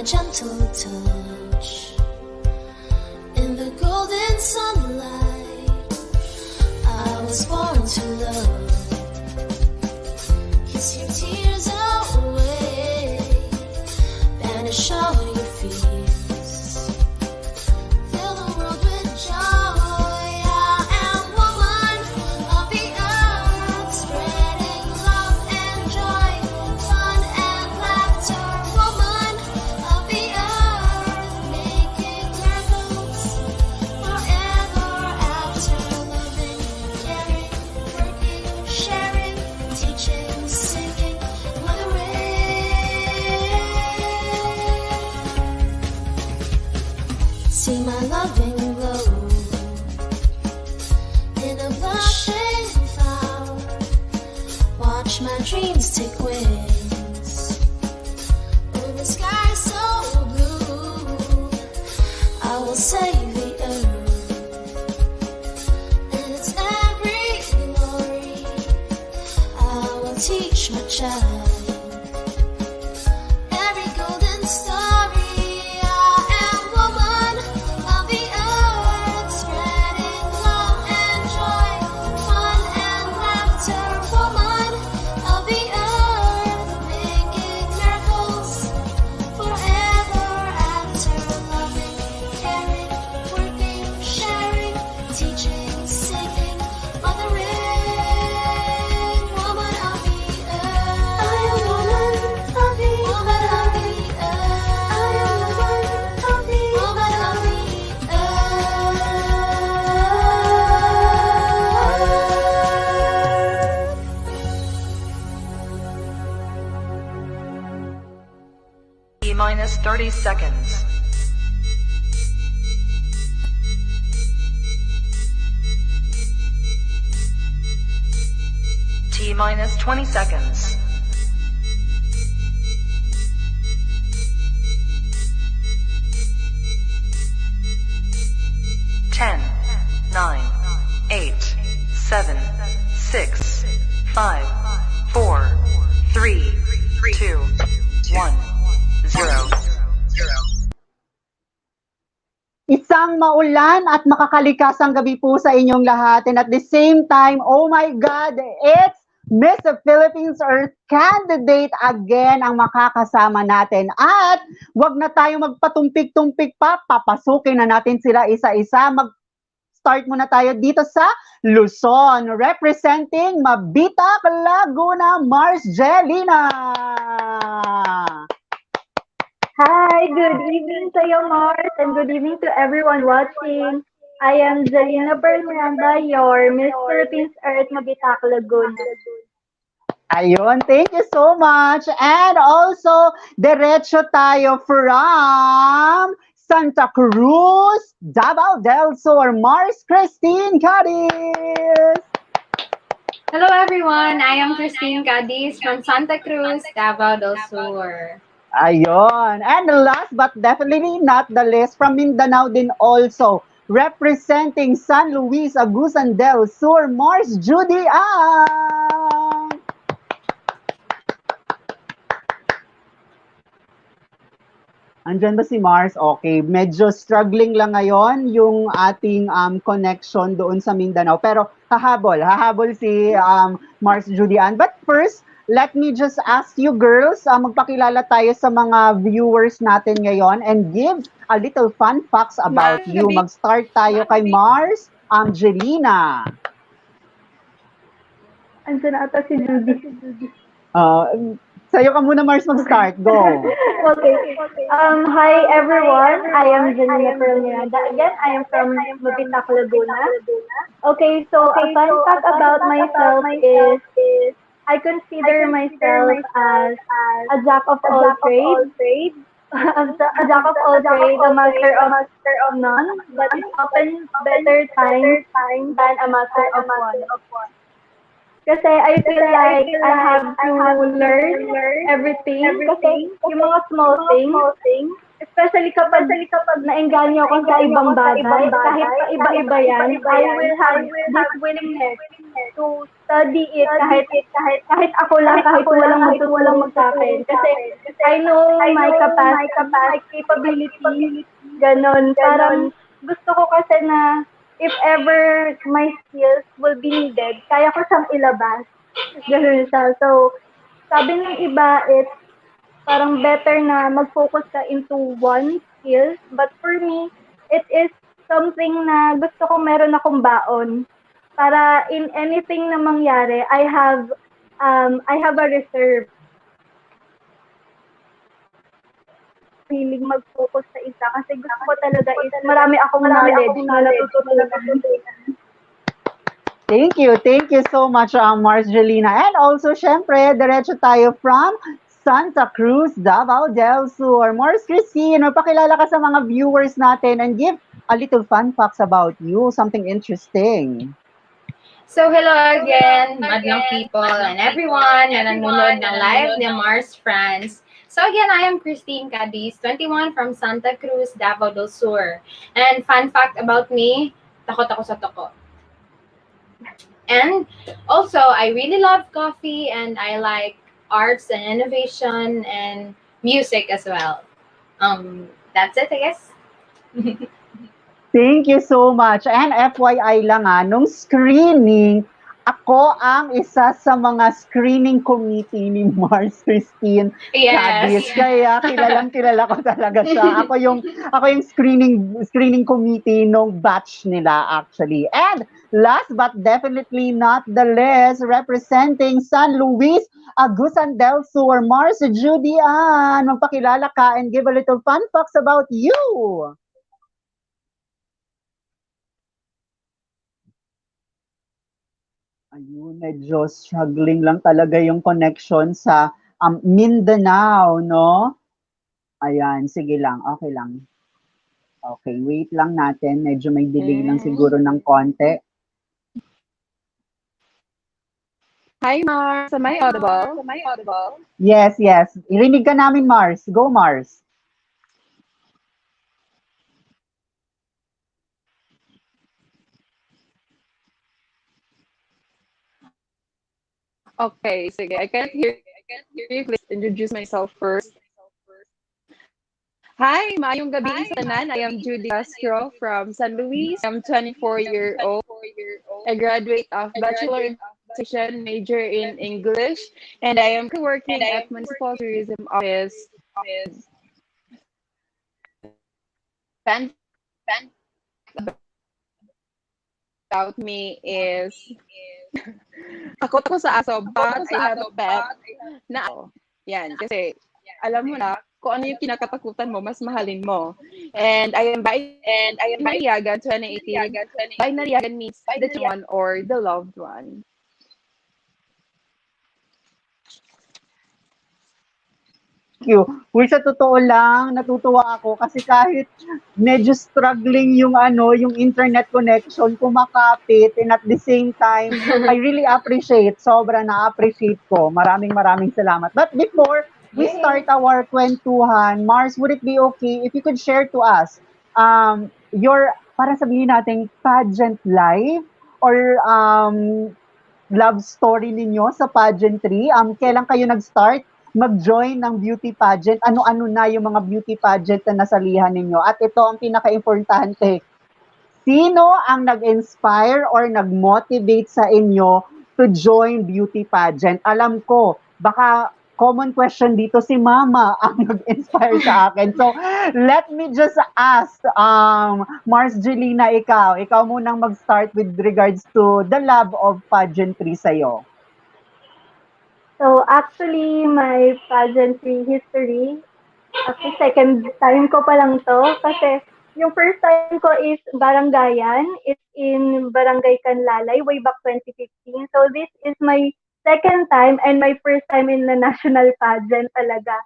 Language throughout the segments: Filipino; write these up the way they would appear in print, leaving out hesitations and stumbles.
gentle touch in the golden sunlight. I was born to love. Kiss your tears away, banish all your fears. Fill the world with joy. I am woman of the earth, spreading love and joy, fun and laughter. Woman of the earth, making miracles forever after. Loving, caring, working, sharing, teaching, singing, mothering. See my loving glow in a blushing flower. Watch my dreams take wings over the sky so blue. I will save the earth and its every glory. I will teach my child every golden story. I am woman of the earth, spreading love and joy, fun and laughter. Woman of the earth, making miracles forever after. Loving, caring, working, sharing, teaching, singing, mothering. Woman of the earth. I am woman of the woman of the earth. I am woman of the woman of the T minus 30 seconds. T minus 20 seconds. 10, 9, 8, 7, 6, 5, 4, 3, 2, 1, 0. Isang maulan at makakalikasang gabi po sa inyong lahat. And at the same time, oh my God, it's Miss Philippines Earth candidate again ang makakasama natin. At wag na tayo magpatumpik-tumpik pa, papasukin na natin sila isa-isa. Start muna tayo dito sa Luzon, representing Mabitac, Laguna, Mars Jelina. Hi, good evening to you, Mars, and good evening to everyone watching. I am Jelina Miranda, your Miss Philippines Earth Mabitac, Laguna. Ayun, thank you so much. And also, diretso tayo from Santa Cruz, Davao del Sur, Mars Christine Cadiz. Hello everyone, I am Christine Cadiz from Santa Cruz, Davao del Sur. Ayun. And last but definitely not the least, from Mindanao din also, representing San Luis, Agusan del Sur, Mars Judy Ang. Andyan ba si Mars? Okay, medyo struggling lang ngayon yung ating connection doon sa Mindanao. Pero hahabol si Mars Judy Ann. But first, let me just ask you girls, magpakilala tayo sa mga viewers natin ngayon and give a little fun facts about you. Mag-start tayo kay Mars, Angelina. Andiyan na ata si Judy. Sa'yo ka muna, Mars, mag-start. Go. Okay. Hi everyone, I am Jelina Miranda. Again, I am from Mabitac, Laguna. Okay, so a fun fact about myself is I consider myself as a jack of all trades. A jack of all trades, a master of none, but it's often better times than a master of one. Kasi I feel like I have to learn everything. Kasi yung mga small things, especially kapag naengganyo ako sa ibang bagay, kahit pa iba-iba yan, I will have this willingness to study it kahit ako lang, kahit walang magtuturo sa akin. Kasi I know my capacity, my capability, ganon. Parang gusto ko kasi na if ever my skills will be needed, kaya ko siyang ilabas. Ganun siya. So, sabi ng iba, it's parang better na mag-focus ka into one skill. But for me, it is something na gusto ko meron akong baon. Para in anything na mangyari, I have a reserve. Feeling mag-focus sa isa kasi gusto ko talaga is marami akong knowledge na natututunan. Thank you. Thank you so much, Marcelina. And also, syempre, diretso tayo from Santa Cruz, Davao del Sur. Mars Christine, magpakilala ka sa mga viewers natin and give a little fun facts about you, something interesting. So, hello again, madlang people and everyone na nanonood ng live ni Mars France. So again, I am Christine Cadiz, 21 from Santa Cruz, Davao del Sur. And fun fact about me, takot ako sa toko. And also, I really love coffee and I like arts and innovation and music as well. That's it, I guess. Thank you so much. And FYI lang nung screening, ako ang isa sa mga screening committee ni Mars Christine Cadiz. Yes. Kaya kilala ko talaga siya. Ako yung screening committee nung batch nila actually. And last but definitely not the least, representing San Luis, Agusan del Sur, Mars Judy Ann. Magpakilala ka and give a little fun facts about you. Ayun, medyo struggling lang talaga yung connection sa Mindanao, no? Ayan, sige lang, okay lang. Okay, wait lang natin. Medyo may delay lang siguro ng konti. Hi, Mars. Am I audible? Yes, yes. Irinig ka namin, Mars. Go, Mars. Okay, sige. I can't hear you. Please introduce myself first. Hi, maayong gabi sa tanan. I am Judy Castro from San Luis. I'm 24-year-old. I graduate of Bachelor in Education, major in English, and I am working at Municipal Tourism Office. Fun about me is takot ako sa aso, but I have a pet na yan, kasi alam mo na kung ano yung kinakatakutan mo, mas mahalin mo. And I am Nariyagan 2018. By Nariyagan means the one or the loved one. You. Uy, sa totoo lang, natutuwa ako kasi kahit medyo struggling yung yung internet connection, kumakapit, and at the same time, I really appreciate, sobrang na-appreciate ko. Maraming salamat. But before we start our kwentuhan, Mars, would it be okay if you could share to us your, para sabihin natin, pageant life or love story ninyo sa pageantry? Kailan kayo nag-start mag-join ng beauty pageant? Ano-ano na yung mga beauty pageant na nasalihan ninyo? At ito ang pinaka-importante. Sino ang nag-inspire or nag-motivate sa inyo to join beauty pageant? Alam ko, baka common question dito, si Mama ang nag-inspire sa akin. So, let me just ask, Mars Jelina, ikaw munang mag-start with regards to the love of pageantry sa'yo. So, actually, my pageantry history, actually, second time ko pa lang to. Kasi, yung first time ko is Barangayan. It's in Barangay Canlalay, way back 2015. So, this is my second time and my first time in the national pageant talaga.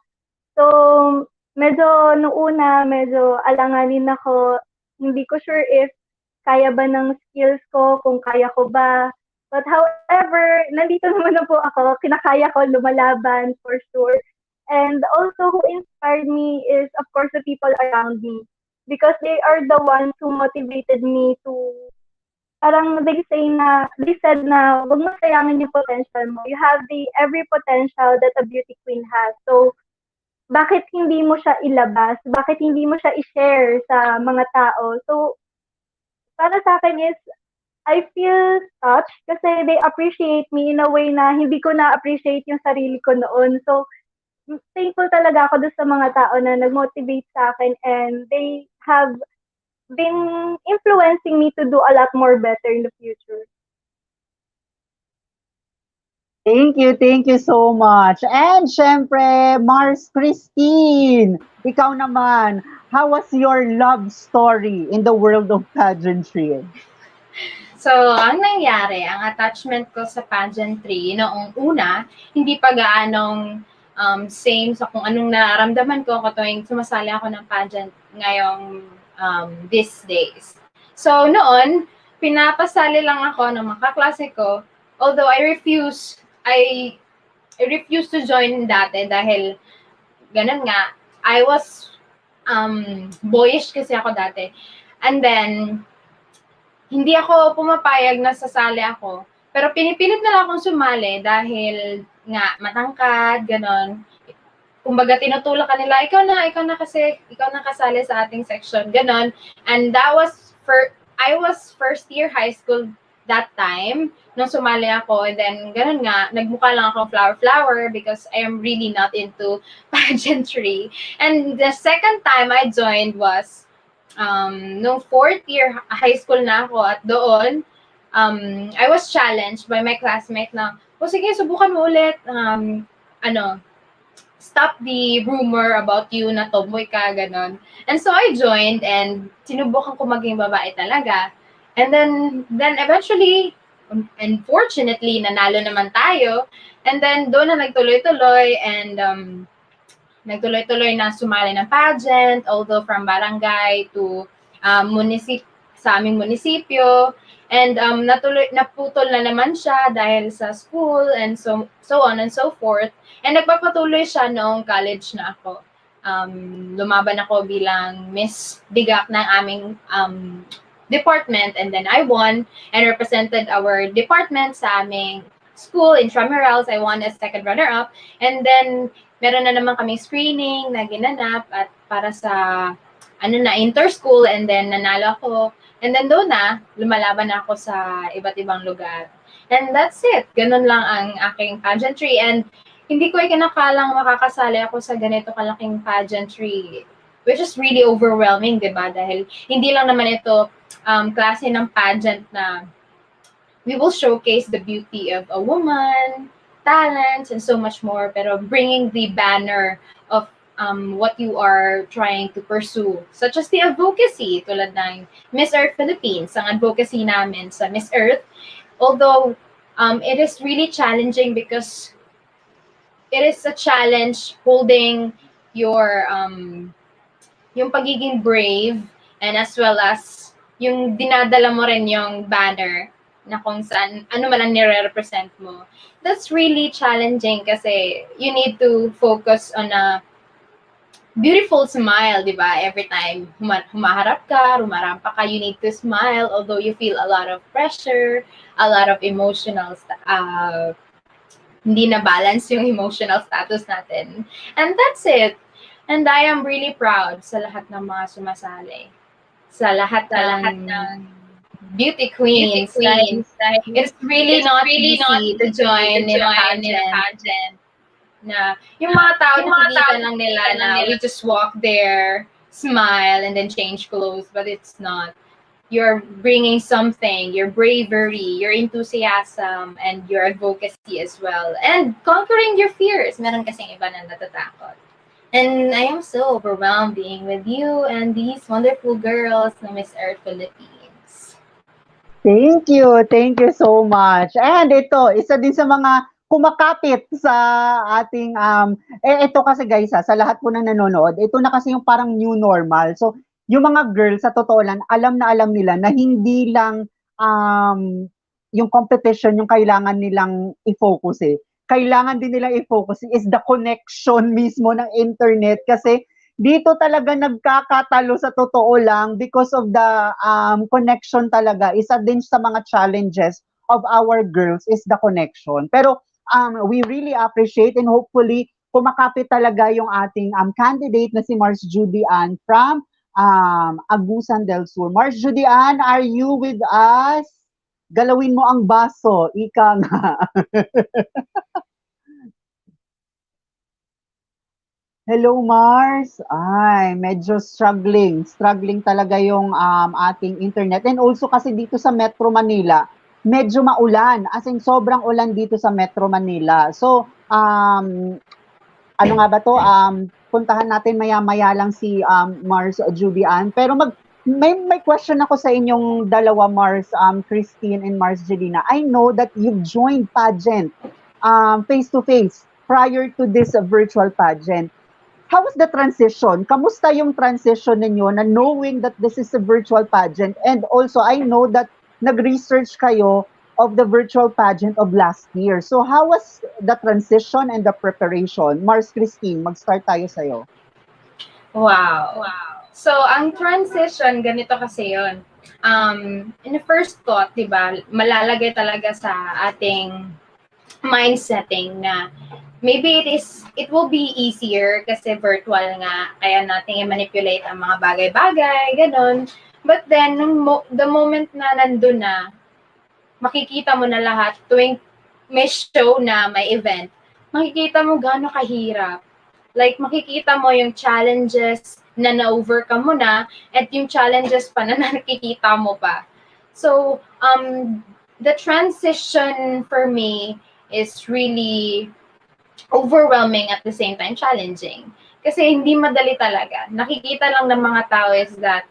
So, medyo noong una, medyo alanganin ako. Hindi ko sure if kaya ba ng skills ko, kung kaya ko ba. But however, nandito naman na po ako, kinakaya ko, lumalaban for sure. And also, who inspired me is, of course, the people around me. Because they are the ones who motivated me to parang they said na wag mo sayangin yung potential mo. You have the every potential that a beauty queen has. So, bakit hindi mo siya ilabas? Bakit hindi mo siya i-share sa mga tao? So, para sa akin is, I feel touched kasi they appreciate me in a way na hindi ko na-appreciate yung sarili ko noon. So, thankful talaga ako dun sa mga tao na nag-motivate sa akin and they have been influencing me to do a lot more better in the future. Thank you so much. And syempre, Mars Christine, ikaw naman, how was your love story in the world of pageantry? So, ang nangyari, ang attachment ko sa pageantry noong una, hindi pa gaanong same sa kung anong nararamdaman ko tuwing sumasali ako ng pageant ngayong these days. So, noon, pinapasali lang ako ng mga kaklase ko, although I refuse to join dati dahil ganun nga, I was boyish kasi ako dati. And then, hindi ako pumapayag na sasali ako. Pero pinipilit na lang akong sumali dahil nga matangkad, ganon. Kumbaga tinutulak ka nila, ikaw na kasi, ikaw na kasali sa ating section, ganon. And that was I was first year high school that time nung sumali ako. And then ganon nga, nagmukha lang ako flower because I am really not into pageantry. And the second time I joined was nung fourth year high school na ako at doon, I was challenged by my classmate na, sige, subukan mo ulit, stop the rumor about you na tomboy ka, ganon. And so I joined and sinubukan ko maging babae talaga. And then eventually, unfortunately, nanalo naman tayo. And then doon na nagtuloy-tuloy and nagtuloy-tuloy na sumali ng pageant, although from barangay to sa aming munisipyo. And naputol na naman siya dahil sa school and so on and so forth. And nagpapatuloy siya noong college na ako. Lumaban ako bilang Miss Bigak ng aming department and then I won and represented our department sa aming school, intramurals. I won as second runner-up. And then, meron na naman kaming screening na ginanap at para sa inter-school and then nanalo ako. And then doon na, lumalaban na ako sa iba't ibang lugar. And that's it. Ganun lang ang aking pageantry. And hindi ko ikinakalang makakasali ako sa ganito kalaking pageantry, which is really overwhelming, di ba? Dahil hindi lang naman ito klase ng pageant na we will showcase the beauty of a woman, talents, and so much more, pero bringing the banner of what you are trying to pursue, such as the advocacy, tulad ng Miss Earth Philippines, ang advocacy namin sa Miss Earth, although it is really challenging because it is a challenge holding your yung pagiging brave and as well as yung dinadala mo rin yung banner na kung saan ano man ang nire-represent mo. That's really challenging kasi you need to focus on a beautiful smile, di ba? Every time humaharap ka, rumarampa ka, you need to smile although you feel a lot of pressure, a lot of emotional hindi na balance yung emotional status natin. And that's it. And I am really proud sa lahat ng mga sumasali. Sa lahat ng beauty queens. It's really not easy to join in a pageant. Na yung mga tao nakikita lang nila na we just walk there, smile, and then change clothes, but it's not. You're bringing something, your bravery, your enthusiasm, and your advocacy as well. And conquering your fears. Meron kasing iba na natatakot. And I am so overwhelmed being with you and these wonderful girls na Miss Earth Philippines. Thank you so much. And ito, isa din sa mga kumakapit sa ating ito kasi guys sa lahat po ng nanonood, ito na kasi yung parang new normal. So, yung mga girls sa totoo lang, alam na alam nila na hindi lang yung competition yung kailangan nilang i-focus eh. Kailangan din nilang i-focus is the connection mismo ng internet kasi dito talaga nagkakatalo sa totoo lang because of the connection talaga. Isa din sa mga challenges of our girls is the connection. Pero we really appreciate and hopefully kumakapit talaga yung ating candidate na si Mars Judy Ann from Agusan del Sur. Mars Judy Ann, are you with us? Galawin mo ang baso, ika nga. Hello, Mars. Ay, medyo struggling. Struggling talaga yung ating internet. And also kasi dito sa Metro Manila, medyo maulan. As in, sobrang ulan dito sa Metro Manila. So, ano nga ba to? Puntahan natin maya-maya lang si Mars Jubian. Pero may question ako sa inyong dalawa, Mars, Christine and Mars Jelina. I know that you've joined pageant face-to-face prior to this virtual pageant. How was the transition? Kamusta yung transition ninyo na knowing that this is a virtual pageant? And also, I know that nag-research kayo of the virtual pageant of last year. So how was the transition and the preparation? Mars Christine, mag-start tayo sa'yo. Wow. So, ang transition, ganito kasi yun. In the first thought, di ba, malalagay talaga sa ating mindsetting na maybe it will be easier kasi virtual nga, kaya natin i-manipulate ang mga bagay-bagay, ganun. But then, the moment na nandun na, makikita mo na lahat tuwing may show na, may event, makikita mo gaano kahirap. Like, makikita mo yung challenges na na-overcome mo na at yung challenges pa na nakikita mo pa. So, the transition for me is really overwhelming at the same time challenging. Kasi hindi madali talaga. Nakikita lang ng mga tao is that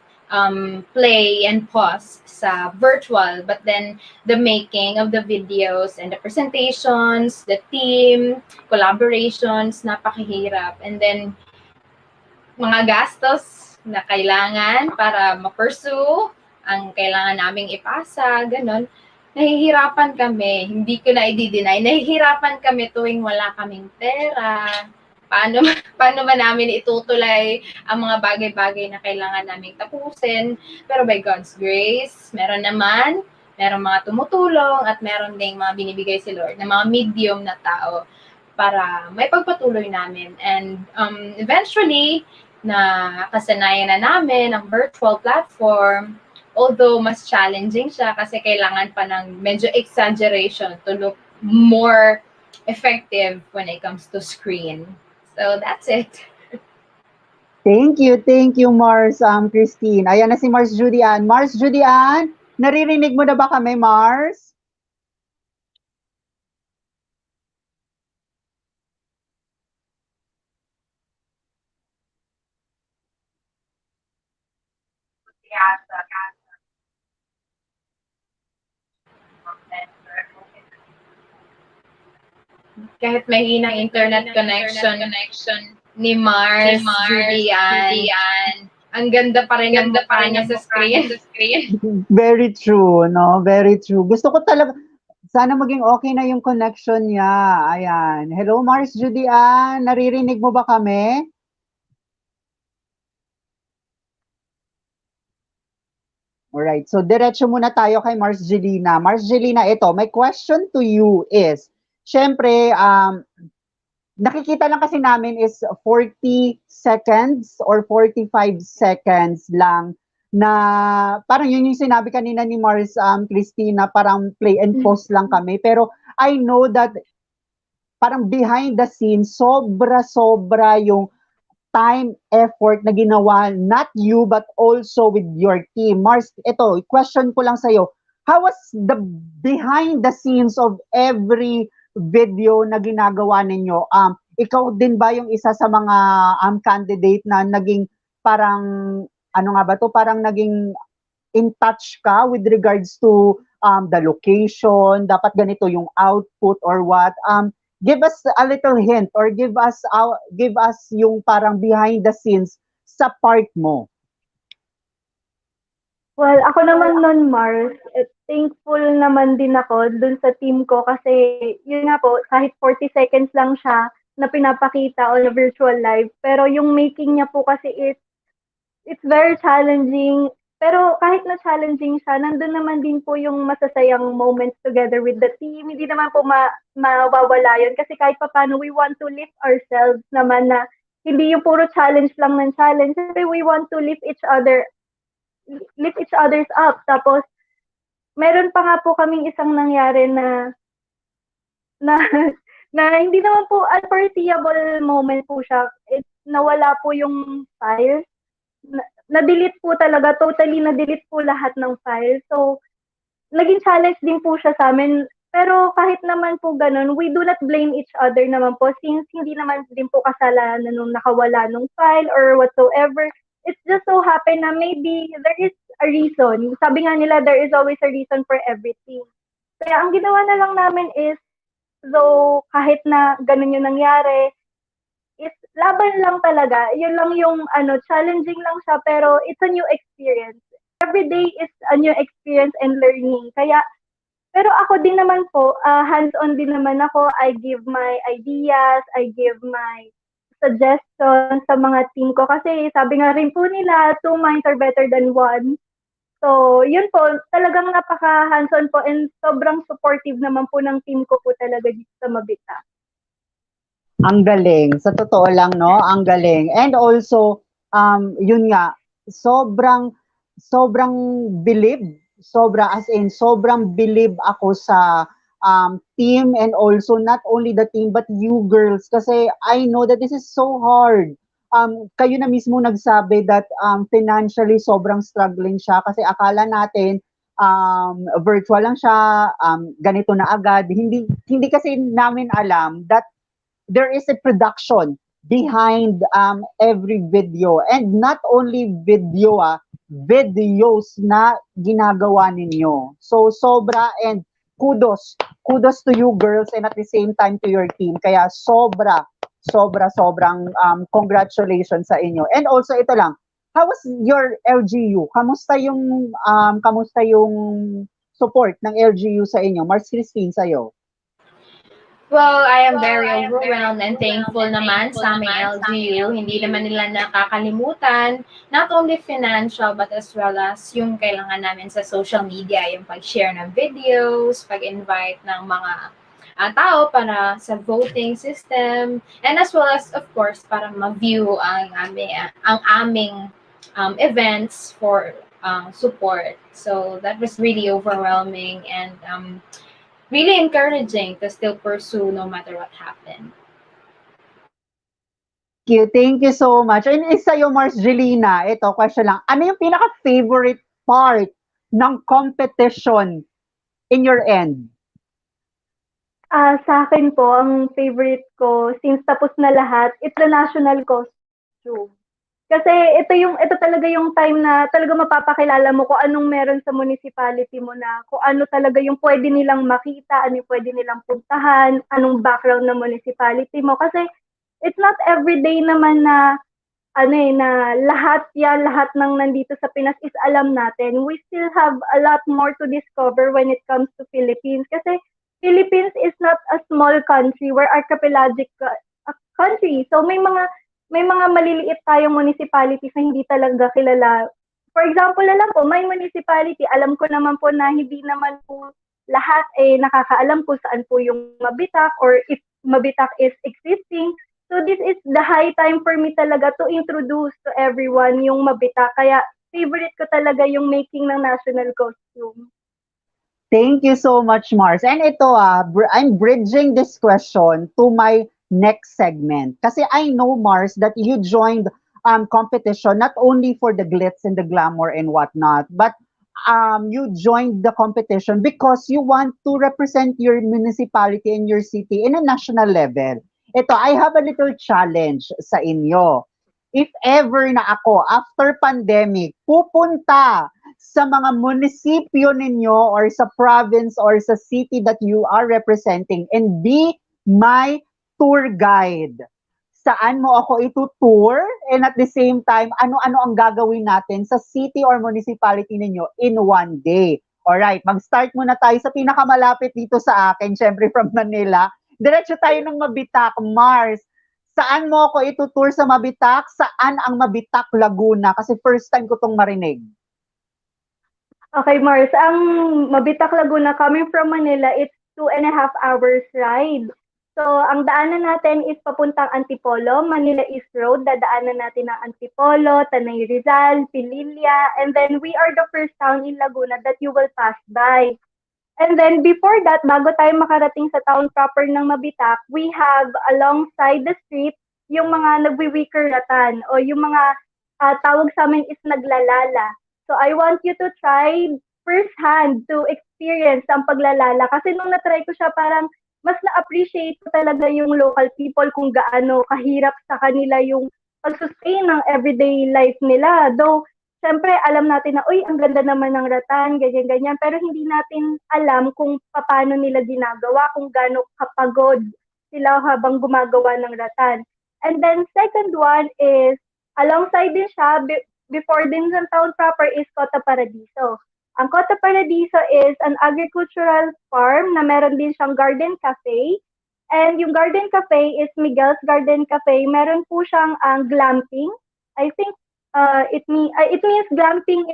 play and pause sa virtual, but then the making of the videos and the presentations, the team, collaborations, napakahirap. And then, mga gastos na kailangan para ma-pursue ang kailangan naming ipasa, ganun. Nahihirapan kami, hindi ko na i-deny, nahihirapan kami tuwing wala kaming pera. Paano ba namin itutulay ang mga bagay-bagay na kailangan naming tapusin. Pero by God's grace, meron mga tumutulong at meron ding mga binibigay si Lord na mga medium na tao para may pagpatuloy namin. And eventually, na kasanayan na namin ang virtual platform, although mas challenging siya kasi kailangan pa ng medyo exaggeration to look more effective when it comes to screen. So that's it. Thank you, Mars Christine. Ayan na si Mars Judian. Mars Judian, naririnig mo na ba kami, Mars? Kahit mahina internet connection ni Mars, Julian, ang ganda pa rin ng mukha niya sa screen. Very true, no? Very true. Gusto ko talaga, sana maging okay na yung connection niya. Ayan. Hello, Mars Judian. Naririnig mo ba kami? Alright, so diretso muna tayo kay Mars Jelina. Mars Jelina, ito, my question to you is, syempre, nakikita lang kasi namin is 40 seconds or 45 seconds lang na parang yun yung sinabi kanina ni Mars Christina, parang play and pause lang kami. Pero I know that parang behind the scenes, sobra-sobra yung time, effort na ginawa, not you, but also with your team. Mars, ito, question ko lang sa'yo, how was the behind the scenes of every video na ginagawa ninyo? Ikaw din ba yung isa sa mga candidate na naging parang, ano nga ba to, parang naging in touch ka with regards to the location, dapat ganito yung output or what? Give us a little hint or give us yung parang behind the scenes sa part mo. Well, ako naman nun, Mars, thankful naman din ako dun sa team ko kasi yun nga po, kahit 40 seconds lang siya, na pinapakita on a virtual live. Pero yung making niya po kasi is it's very challenging. Pero kahit na challenging siya, nandun naman din po yung masasayang moments together with the team. Hindi naman po mawawala yun. Kasi kahit paano, we want to lift ourselves naman na hindi yung puro challenge lang ng challenge. Kasi we want to lift each other's up. Tapos, meron pa nga po kaming isang nangyari na na hindi naman po unforeseeable moment po siya. Nawala po yung files. Na-delete po talaga, totally na-delete po lahat ng files. So, naging challenge din po siya sa amin. Pero kahit naman po ganun, we do not blame each other naman po since hindi naman din po kasalanan nung nakawala nung file or whatsoever. It's just so happen na maybe there is a reason. Sabi nga nila, there is always a reason for everything. Kaya ang ginawa na lang namin is, though kahit na ganun yung nangyari, is laban lang talaga. Yun lang yung challenging lang siya pero it's a new experience. Every day is a new experience and learning. Kaya pero ako din naman po, hands-on din naman ako. I give my ideas, I give my suggestions sa mga team ko kasi sabi nga rin po nila, two minds are better than one. So, yun po, talagang napaka hands-on po and sobrang supportive naman po ng team ko po talaga dito sa Mabita. Ang galing. Sa totoo lang, no? Ang galing. And also, yun nga, sobrang believe, sobrang believe ako sa team and also not only the team but you girls kasi I know that this is so hard. Kayo na mismo nagsabi that financially sobrang struggling siya kasi akala natin virtual lang siya, ganito na agad. Hindi kasi namin alam that there is a production behind every video and not only videos na ginagawa ninyo. So sobra and kudos to you girls and at the same time to your team. Kaya sobrang congratulations sa inyo. And also ito lang, how was your LGU? Kamusta yung support ng LGU sa inyo? Mars Christine sa'yo. Well, I am very overwhelmed and thankful naman sa aming LGU. Hindi naman nila nakakalimutan, not only financial but as well as yung kailangan namin sa social media, yung pag-share ng videos, pag-invite ng mga tao para sa voting system, and as well as, of course, para ma-view ang aming events for support. So that was really overwhelming and really encouraging to still pursue no matter what happened. Thank you so much. And sa'yo, Marcelina, ito, question lang. Ano yung pinaka-favorite part ng competition in your end? Sa akin po, ang favorite ko, since tapos na lahat, it's the national costume. Kasi ito talaga yung time na talaga mapapakilala mo kung anong meron sa municipality mo na, kung ano talaga yung pwede nilang makita, ano yung pwede nilang puntahan, anong background ng municipality mo. Kasi it's not everyday naman na na lahat ng nandito sa Pinas is alam natin. We still have a lot more to discover when it comes to Philippines. Kasi Philippines is not a small country, we're archipelagic country. So may mga maliliit tayong municipalities na hindi talaga kilala. For example na lang po, my municipality, alam ko naman po na hindi naman po lahat nakakaalam kung saan po yung Mabitak or if Mabitak is existing. So this is the high time for me talaga to introduce to everyone yung Mabitak. Kaya favorite ko talaga yung making ng national costume. Thank you so much, Mars. And ito I'm bridging this question to my next segment. Kasi I know, Mars, that you joined competition not only for the glitz and the glamour and whatnot, but you joined the competition because you want to represent your municipality and your city in a national level. Ito, I have a little challenge sa inyo. If ever na ako, after pandemic, pupunta sa mga munisipyo ninyo or sa province or sa city that you are representing and be my tour guide. Saan mo ako itutour and at the same time, ano-ano ang gagawin natin sa city or municipality ninyo in one day. Alright, mag-start muna tayo sa pinakamalapit dito sa akin, syempre from Manila. Diretso tayo ng Mabitak, Mars. Saan mo ako itutour sa Mabitak? Saan ang Mabitak, Laguna? Kasi first time ko tong marinig. Okay, Mars. Ang Mabitak, Laguna, coming from Manila, it's 2.5 hours ride. So, ang daanan natin is papuntang Antipolo, Manila East Road. Dadaanan natin ang Antipolo, Tanay Rizal, Pililla, and then we are the first town in Laguna that you will pass by. And then before that, bago tayo makarating sa town proper ng Mabitak, we have alongside the street yung mga nagwi-wicker ratan o yung mga tawag sa amin is naglalala. So I want you to try firsthand to experience ang paglalala kasi nung na-try ko siya parang mas na-appreciate ko talaga yung local people kung gaano kahirap sa kanila yung pag-sustain ng everyday life nila. Though siyempre alam natin na, uy, ang ganda naman ng ratan, ganyan-ganyan, pero hindi natin alam kung paano nila ginagawa, kung gaano kapagod sila habang gumagawa ng ratan. And then second one is, alongside din siya, before din sa town proper is Cota Paradiso. Ang Cota Paradiso is an agricultural farm na meron din siyang garden cafe. And yung garden cafe is Miguel's Garden Cafe. Meron po siyang glamping. I think it means glamping,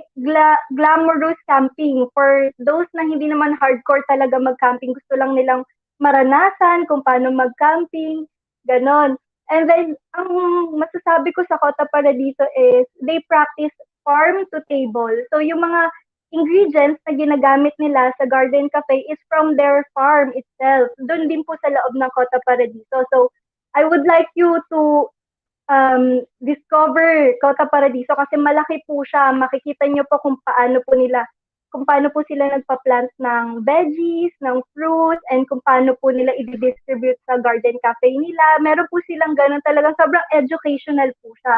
glamorous camping for those na hindi naman hardcore talaga mag-camping. Gusto lang nilang maranasan kung paano mag-camping, ganon. And then, ang masasabi ko sa Cota Paradiso is they practice farm to table. So, yung mga ingredients na ginagamit nila sa Garden Cafe is from their farm itself. Doon din po sa loob ng Cota Paradiso. So, I would like you to discover Cota Paradiso kasi malaki po siya. Makikita nyo po kung paano po sila nagpa-plant ng veggies, ng fruits, and kung paano po nila i-distribute sa garden cafe nila. Meron po silang ganun talagang sobrang educational po siya.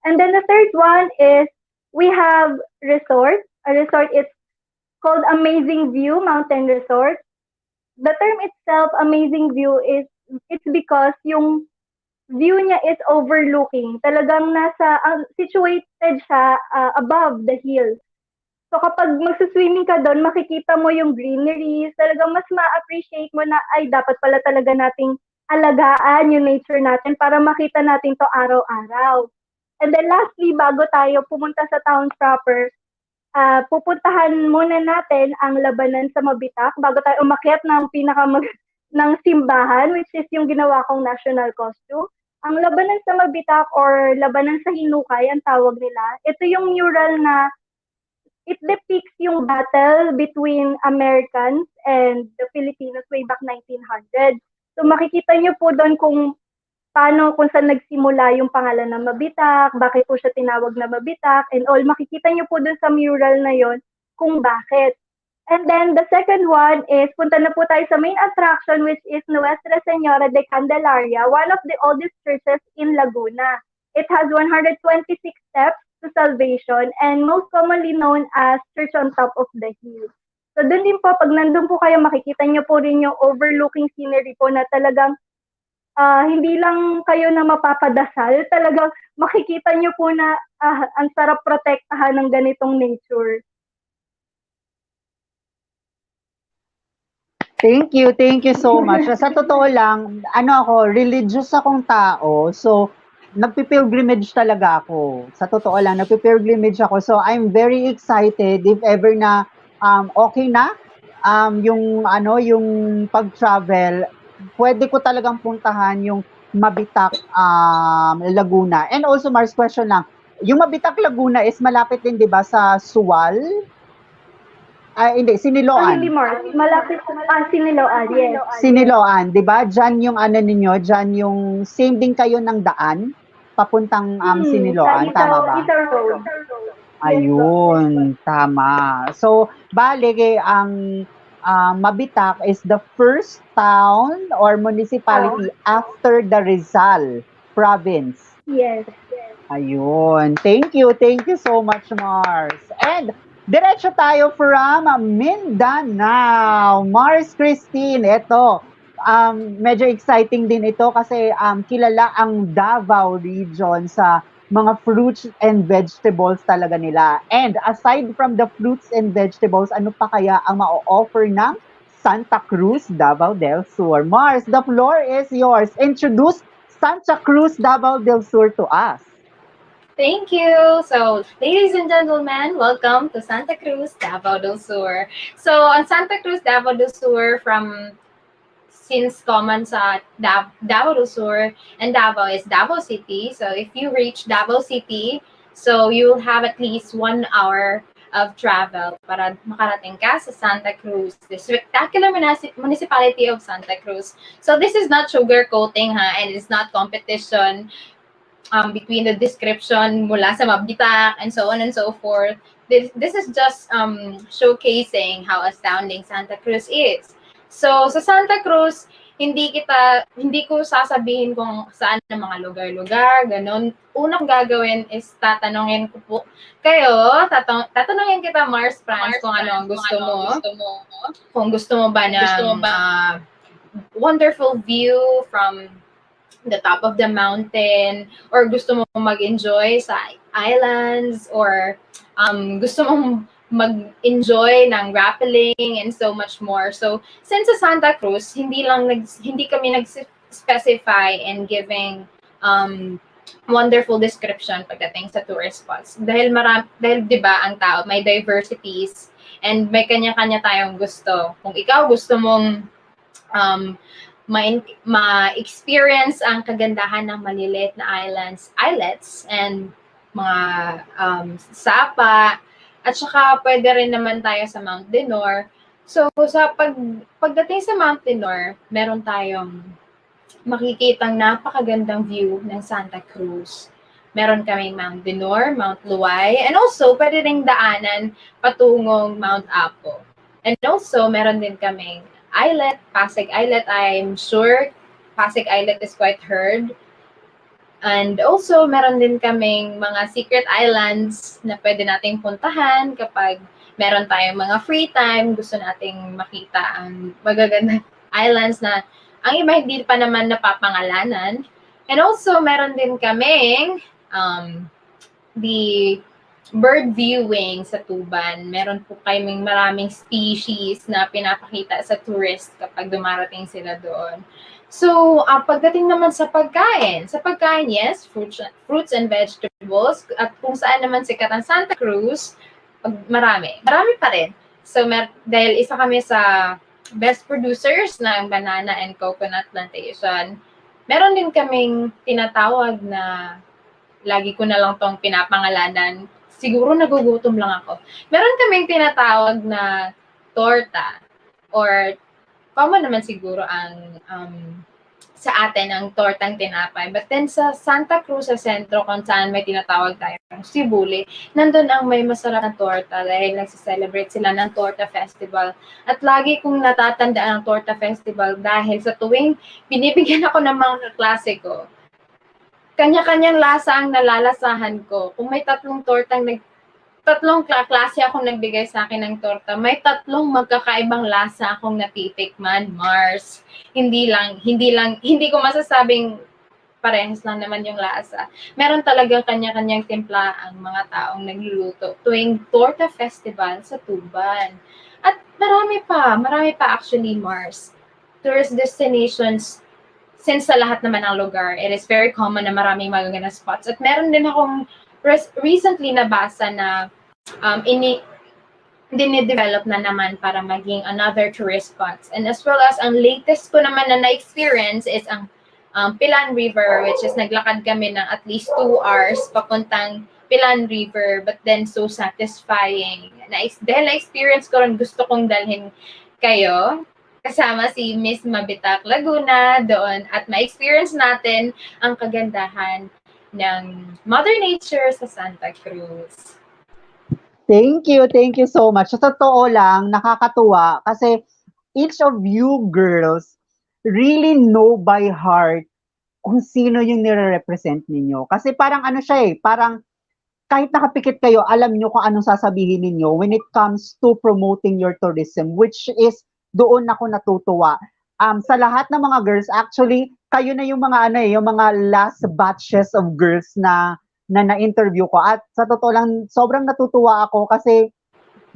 And then the third one is we have resort. A resort is called Amazing View Mountain Resort. The term itself, Amazing View, it's because yung view niya is overlooking. Talagang situated siya above the hill. So kapag magsuswimming ka doon, makikita mo yung greenery, talagang mas ma-appreciate mo na ay dapat pala talaga nating alagaan yung nature natin para makita natin to araw-araw. And then lastly, bago tayo pumunta sa town proper, pupuntahan muna natin ang labanan sa Mabitak bago tayo umakyat ng ng simbahan, which is yung ginawa kong national costume. Ang labanan sa Mabitak or labanan sa Hinukay, ang tawag nila, ito yung mural na it depicts yung battle between Americans and the Filipinos way back 1900. So makikita niyo po doon kung saan nagsimula yung pangalan ng Mabitak, bakit po siya tinawag na Mabitak, and all. Makikita niyo po doon sa mural na yon kung bakit. And then the second one is, punta na po tayo sa main attraction, which is Nuestra Señora de Candelaria, one of the oldest churches in Laguna. It has 126 steps to salvation and most commonly known as Church on Top of the Hill. So doon din po, pag nandun po kayo, makikita niyo po rin yung overlooking scenery po na talagang hindi lang kayo na mapapadasal, talagang makikita niyo po na ang sarap protektahan ng ganitong nature. Thank you so much. Sa totoo lang, religious akong tao, so nagpi-pilgrimage talaga ako. Sa totoo lang, nagpi-pilgrimage ako. So I'm very excited if ever na okay na yung pag-travel, pwede ko talagang puntahan yung Mabitak, Laguna. And also, Mars, question lang, yung Mabitak, Laguna is malapit din, di ba, sa Suwal? Hindi, Siniloan. Hindi, Mars. Malapit Siniloan, yes. Siniloan, di ba? Diyan yung ninyo, diyan yung same din kayo ng daan, papuntang Siniloan, tama ba? Ita Road. Ayun, tama. So, bale, ang Mabitak is the first town or municipality after the Rizal province. Yes. Ayun. Thank you so much, Mars. And diretso tayo from Mindanao. Mars Christine, ito. Medyo exciting din ito kasi kilala ang Davao region sa mga fruits and vegetables talaga nila. And aside from the fruits and vegetables, ano pa kaya ang ma-offer ng Santa Cruz, Davao del Sur? Mars, the floor is yours. Introduce Santa Cruz, Davao del Sur to us. Thank you. So, ladies and gentlemen, welcome to Santa Cruz, Davao del Sur. So, on Santa Cruz, Davao del Sur, since common sa Davao del Sur and Davao is Davao City. So, if you reach Davao City, so you'll have at least 1 hour of travel para makarating ka sa Santa Cruz, the spectacular municipality of Santa Cruz. So, this is not sugarcoating, and it's not competition between the description mula sa mabitak and so on and so forth. This is just showcasing how astounding Santa Cruz is. So sa Santa Cruz, hindi ko sasabihin kung saan ang mga lugar-lugar, ganun. Unang gagawin is tatanungin ko po kayo, tatanungin kita Mars France kung ano ang gusto mo. Kung gusto mo ba ng wonderful view from the top of the mountain, or gusto mo mag-enjoy sa islands, or gusto mong mag-enjoy ng rappelling and so much more. So, since sa Santa Cruz, hindi kami nag-specify in giving wonderful description pagdating sa tourist spots. Dahil 'di ba ang tao may diversities and may kanya-kanya tayong gusto. Kung ikaw gusto mong ma-experience ang kagandahan ng maliliit na islets and mga sapa, at saka pwede rin naman tayo sa Mount Denor. So sa pagdating sa Mount Denor, meron tayong makikitang napakagandang view ng Santa Cruz. Meron kaming Mount Denor, Mount Luway, and also pwede ring daanan patungong Mount Apo. And also meron din kaming Islet, Pasig Islet. I'm sure Pasig Islet is quite heard. And also, meron din kaming mga secret islands na pwede nating puntahan kapag meron tayong mga free time, gusto nating makita ang magagandang islands na ang iba hindi pa naman napapangalanan. And also, meron din kaming the bird viewing sa Tuban. Meron po kaming maraming species na pinapakita sa tourist kapag dumarating sila doon. So, pagdating naman sa pagkain, yes, fruits and vegetables, at kung saan naman sikat ang Santa Cruz, marami pa rin. So, dahil isa kami sa best producers ng banana and coconut plantation, meron din kaming tinatawag na, lagi ko na lang tong pinapangalanan, siguro nagugutom lang ako. Meron kaming tinatawag na torta, or common naman siguro ang sa atin ang tortang tinapay. But then sa Santa Cruz, sa sentro, kung saan may tinatawag tayong sibuli, nandun ang may masarap na torta dahil nagsiselebrate sila ng Torta Festival. At lagi kong natatandaan ang Torta Festival dahil sa tuwing binibigyan ako ng mga kaklase ko, kanya-kanyang lasa ang nalalasahan ko. Kung may tatlong klase akong nagbigay sa akin ng torta, may tatlong magkakaibang lasa akong natitikman, Mars. Hindi ko masasabing parehas lang naman yung lasa. Meron talagang kanya-kanyang timpla ang mga taong nagluluto tuwing Torta Festival sa Tuban. At marami pa actually, Mars. Tourist destinations, since sa lahat naman ng lugar, it is very common na maraming magagandang spots. At meron din akong recently nabasa na dinidevelop na naman para maging another tourist spots. And as well as, ang latest ko naman na na-experience is ang Pilan River, which is naglakad kami ng at least 2 hours papuntang Pilan River, but then so satisfying. Dahil na-experience ko rin, gusto kong dalhin kayo kasama si Miss Mabitak Laguna doon at ma-experience natin ang kagandahan ng Mother Nature sa Santa Cruz. Thank you so much. Sa totoo lang, nakakatuwa kasi each of you girls really know by heart kung sino yung nire-represent ninyo. Kasi parang ano siya parang kahit nakapikit kayo, alam nyo kung anong sasabihin ninyo when it comes to promoting your tourism, which is doon ako natutuwa. Sa lahat ng mga girls, actually, kayo na yung mga yung mga last batches of girls na na-interview ko. At sa totoo lang, sobrang natutuwa ako kasi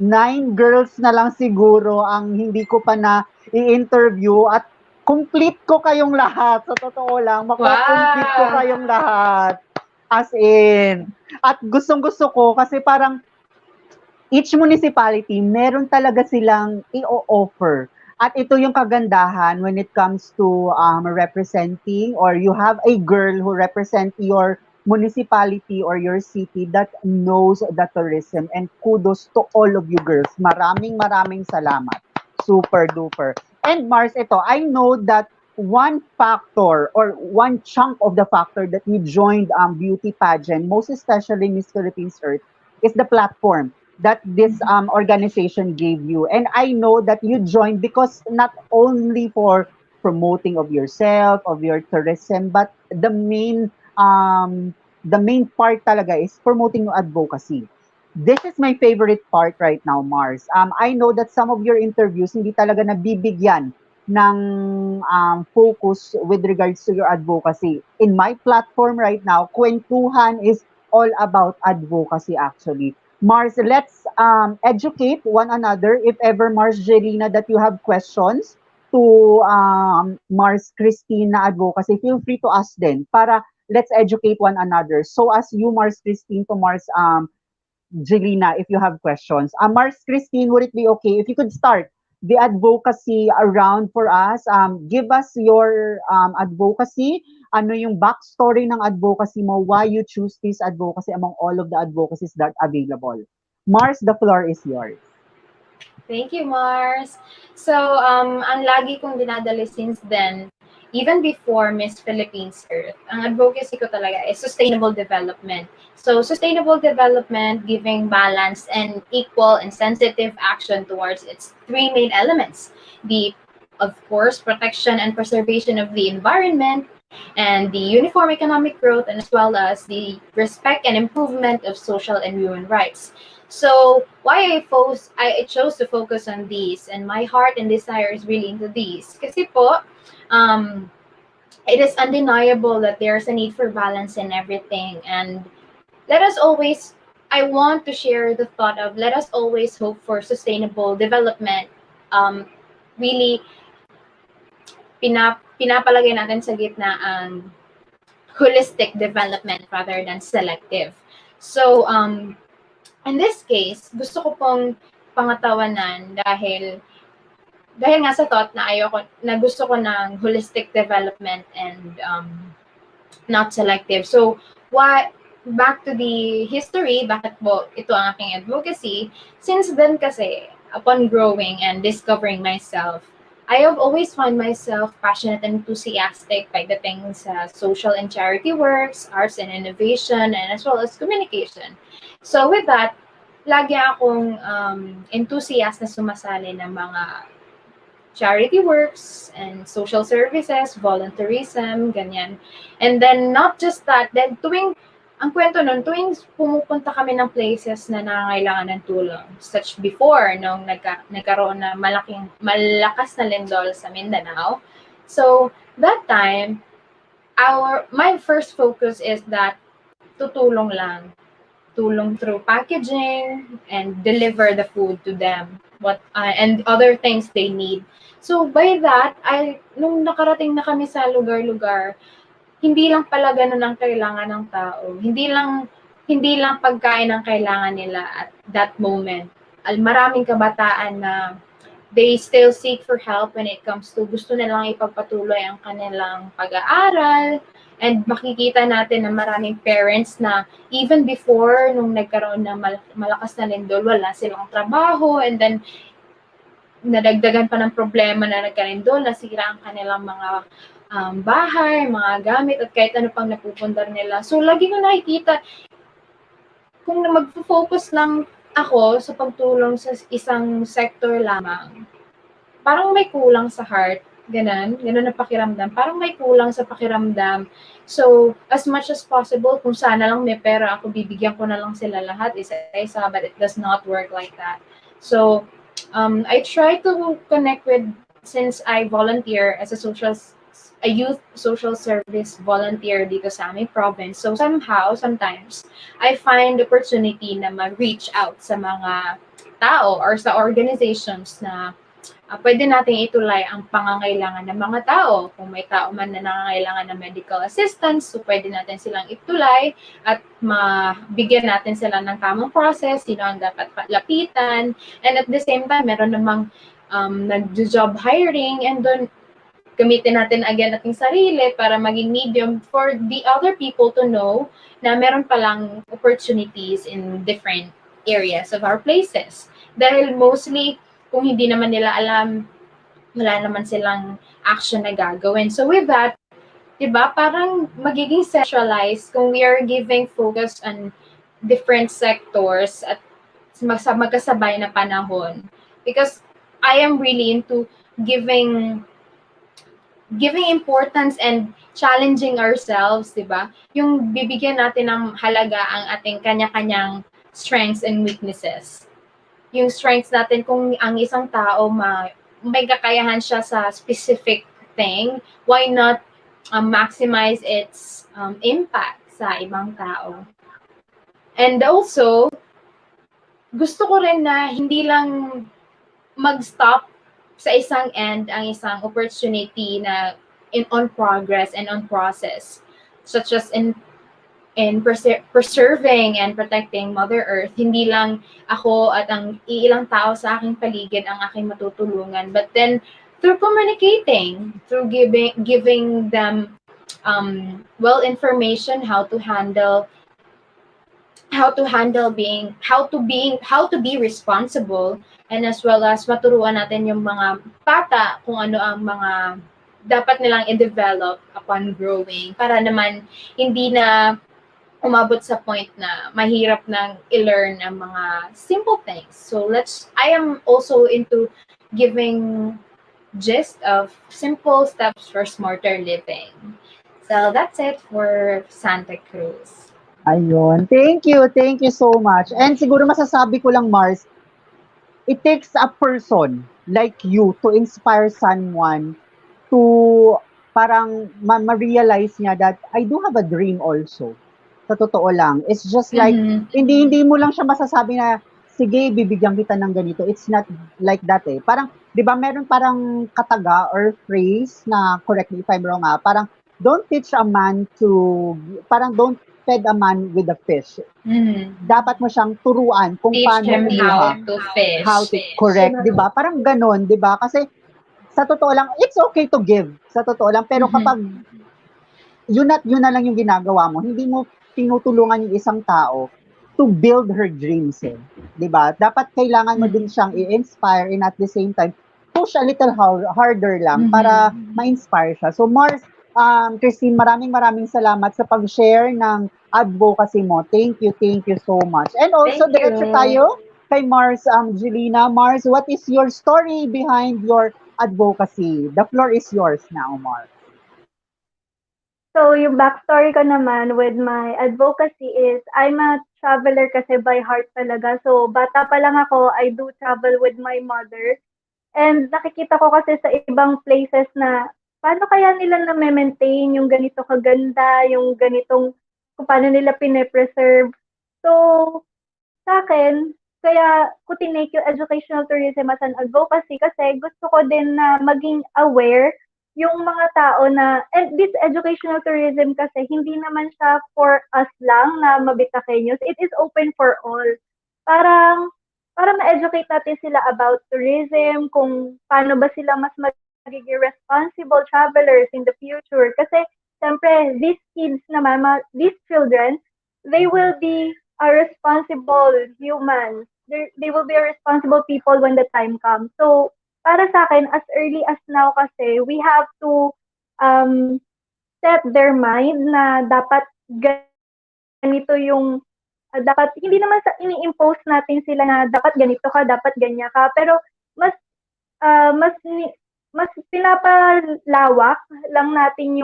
9 girls na lang siguro ang hindi ko pa na i-interview at Complete ko kayong lahat. Sa totoo lang, mako-complete ko Wow! kayong lahat. As in. At gustong-gusto ko kasi parang each municipality, meron talaga silang i-offer. At ito yung kagandahan when it comes to representing, or you have a girl who represent your municipality or your city that knows the tourism. And kudos to all of you girls. Maraming maraming salamat. Super duper. And Mars, ito, I know that one factor or one chunk of the factor that you joined beauty pageant, most especially Miss Philippines Earth, is the platform that this organization gave you. And I know that you joined because not only for promoting of yourself, of your tourism, but the main part talaga is promoting your advocacy. This is my favorite part right now, Mars. I know that some of your interviews hindi talaga nabibigyan ng focus with regards to your advocacy. In my platform right now, Kweentuhan is all about advocacy actually. Mars, let's educate one another. If ever, Mars Jelina, that you have questions to Mars Christine na advocacy, feel free to ask them para let's educate one another. So as you, Mars Christine, to Mars Jelina, if you have questions. Mars Christine, would it be okay if you could start the advocacy around for us? Give us your advocacy. Ano yung backstory ng advocacy mo? Why you choose this advocacy among all of the advocacies that available? Mars, the floor is yours. Thank you, Mars. So, ang lagi kong dinadala since then, even before Miss Philippines Earth, ang advocacy ko talaga is sustainable development. So, sustainable development, giving balance and equal and sensitive action towards its three main elements. The, of course, protection and preservation of the environment, and the uniform economic growth, and as well as the respect and improvement of social and human rights. So why I chose to focus on these, and my heart and desire is really into these. Kasi po, it is undeniable that there's a need for balance in everything, and let us always. I want to share the thought of let us always hope for sustainable development. Really, pinapalagay natin sa gitna ang holistic development rather than selective. So, in this case, gusto ko pong pangatawanan dahil nga sa thought na gusto ko ng holistic development and not selective. So, back to the history, bakit po ito ang aking advocacy? Since then kasi, upon growing and discovering myself, I have always found myself passionate and enthusiastic pagdating sa social and charity works, arts and innovation, and as well as communication. So with that, lagi akong enthusiast na sumasali ng mga charity works and social services, volunteerism, ganyan. And then not just that, then ang kwento nun, tuwing pumupunta kami ng places na nangangailangan ng tulong, such before, nung nagkaroon na malakas na lindol sa Mindanao. So, that time, my first focus is that tutulong lang. Tulong through packaging and deliver the food to them, and other things they need. So, by that, nung nakarating na kami sa lugar-lugar, hindi lang pala ganun ang kailangan ng tao. Hindi lang pagkain ang kailangan nila at that moment. Maraming kabataan na they still seek for help when it comes to gusto nilang ipagpatuloy ang kanilang pag-aaral. And makikita natin na maraming parents na even before nung nagkaroon ng malakas na lindol, wala silang trabaho, and then nadagdagan pa ng problema na nagkalindol, nasira ang kanilang mga bahay, mga gamit, at kahit ano pang napupundar nila. So, lagi ko nakikita, kung mag-focus lang ako sa pagtulong sa isang sector lamang, parang may kulang sa heart. Ganun na pakiramdam. Parang may kulang sa pakiramdam. So, as much as possible, kung sana lang may pera ako, bibigyan ko na lang sila lahat, isa-isa, but it does not work like that. So, I try to connect with, since I volunteer as a youth social service volunteer dito sa aming province. So sometimes, I find opportunity na mag-reach out sa mga tao or sa organizations na pwede nating itulay ang pangangailangan ng mga tao. Kung may tao man na nangangailangan ng medical assistance, so pwede natin silang itulay at mabigyan natin sila ng tamang process, sino ang dapat lapitan. And at the same time, meron namang nag-job hiring, and doon gamitin natin again ating sarili para maging medium for the other people to know na meron palang opportunities in different areas of our places. Dahil mostly, kung hindi naman nila alam, wala naman silang action na gagawin. So with that, diba, parang magiging centralized kung we are giving focus on different sectors at magkasabay na panahon. Because I am really into giving importance and challenging ourselves, di ba? Yung bibigyan natin ng halaga ang ating kanya-kanyang strengths and weaknesses. Yung strengths natin, kung ang isang tao may kakayahan siya sa specific thing, why not maximize its impact sa ibang tao? And also, gusto ko rin na hindi lang mag-stop sa isang end ang isang opportunity na on progress and on process, such as in preserving and protecting Mother Earth. Hindi lang ako at ang iilang tao sa aking paligid ang aking matutulungan, but then through communicating, through giving them information how to be responsible, and as well as maturuan natin yung mga bata kung ano ang mga dapat nilang i-develop upon growing para naman hindi na umabot sa point na mahirap nang i-learn ang mga simple things. So I am also into giving gist of simple steps for smarter living. So that's it for Santa Cruz. Ayun. Thank you so much. And siguro masasabi ko lang, Mars, it takes a person like you to inspire someone to parang ma-realize niya that I do have a dream also. Sa totoo lang. It's just like, hindi mo lang siya masasabi na, sige, bibigyan kita ng ganito. It's not like that eh. Parang, di ba, meron parang kataga or phrase na, correct me if I'm wrong parang, don't teach a man to, parang don't fed a man with a fish. Dapat mo siyang turuan kung Teach paano him how kumuha. to fish. How to, correct, di ba? Parang ganon, di ba? Kasi, sa totoo lang, it's okay to give. Sa totoo lang. Pero kapag, yun na lang yung ginagawa mo, hindi mo tinutulungan yung isang tao to build her dreams eh. Di ba? Dapat kailangan mo din siyang i-inspire and at the same time, push a little harder lang para ma-inspire siya. So Mars, Christine, maraming salamat sa pag-share ng advocacy mo. Thank you so much. And also, Thank you. diretso tayo kay Mars, Jelena. Mars, what is your story behind your advocacy? The floor is yours now, Mars. So, yung backstory ko naman with my advocacy is, I'm a traveler kasi by heart talaga. So, bata pa lang ako, I do travel with my mother. And nakikita ko kasi sa ibang places na, paano kaya nila na-maintain yung ganito kaganda, yung ganitong, kung paano nila pine-preserve. So, sa akin, kaya ko tinake yung educational tourism as an advocacy kasi gusto ko din na maging aware yung mga tao na, and this educational tourism kasi, hindi naman siya for us lang na Mabitakeños. It is open for all. Para ma-educate natin sila about tourism, kung paano ba sila mas magiging responsible travelers in the future. Kasi, siyempre, these kids naman, these children, they will be a responsible humans. They will be a responsible people when the time comes. So, para sa akin, as early as now kasi, we have to set their mind na dapat ganito yung, dapat, hindi naman sa ini-impose natin sila na dapat ganito ka, dapat ganyan ka, pero mas pinapalawak lang natin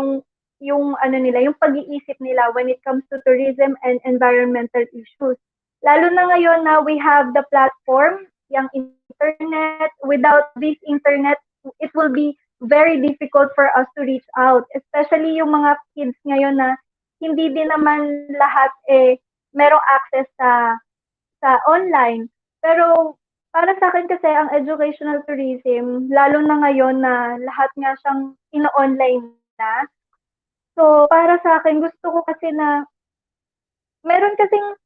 yung ano nila, yung pag-iisip nila when it comes to tourism and environmental issues. Lalo na ngayon na we have the platform, yung internet. Without this internet, it will be very difficult for us to reach out. Especially yung mga kids ngayon na hindi din naman lahat merong access sa online. Pero para sa akin kasi ang educational tourism, lalo na ngayon na lahat nga siyang ino-online na. So, para sa akin, gusto ko kasi na meron kasing,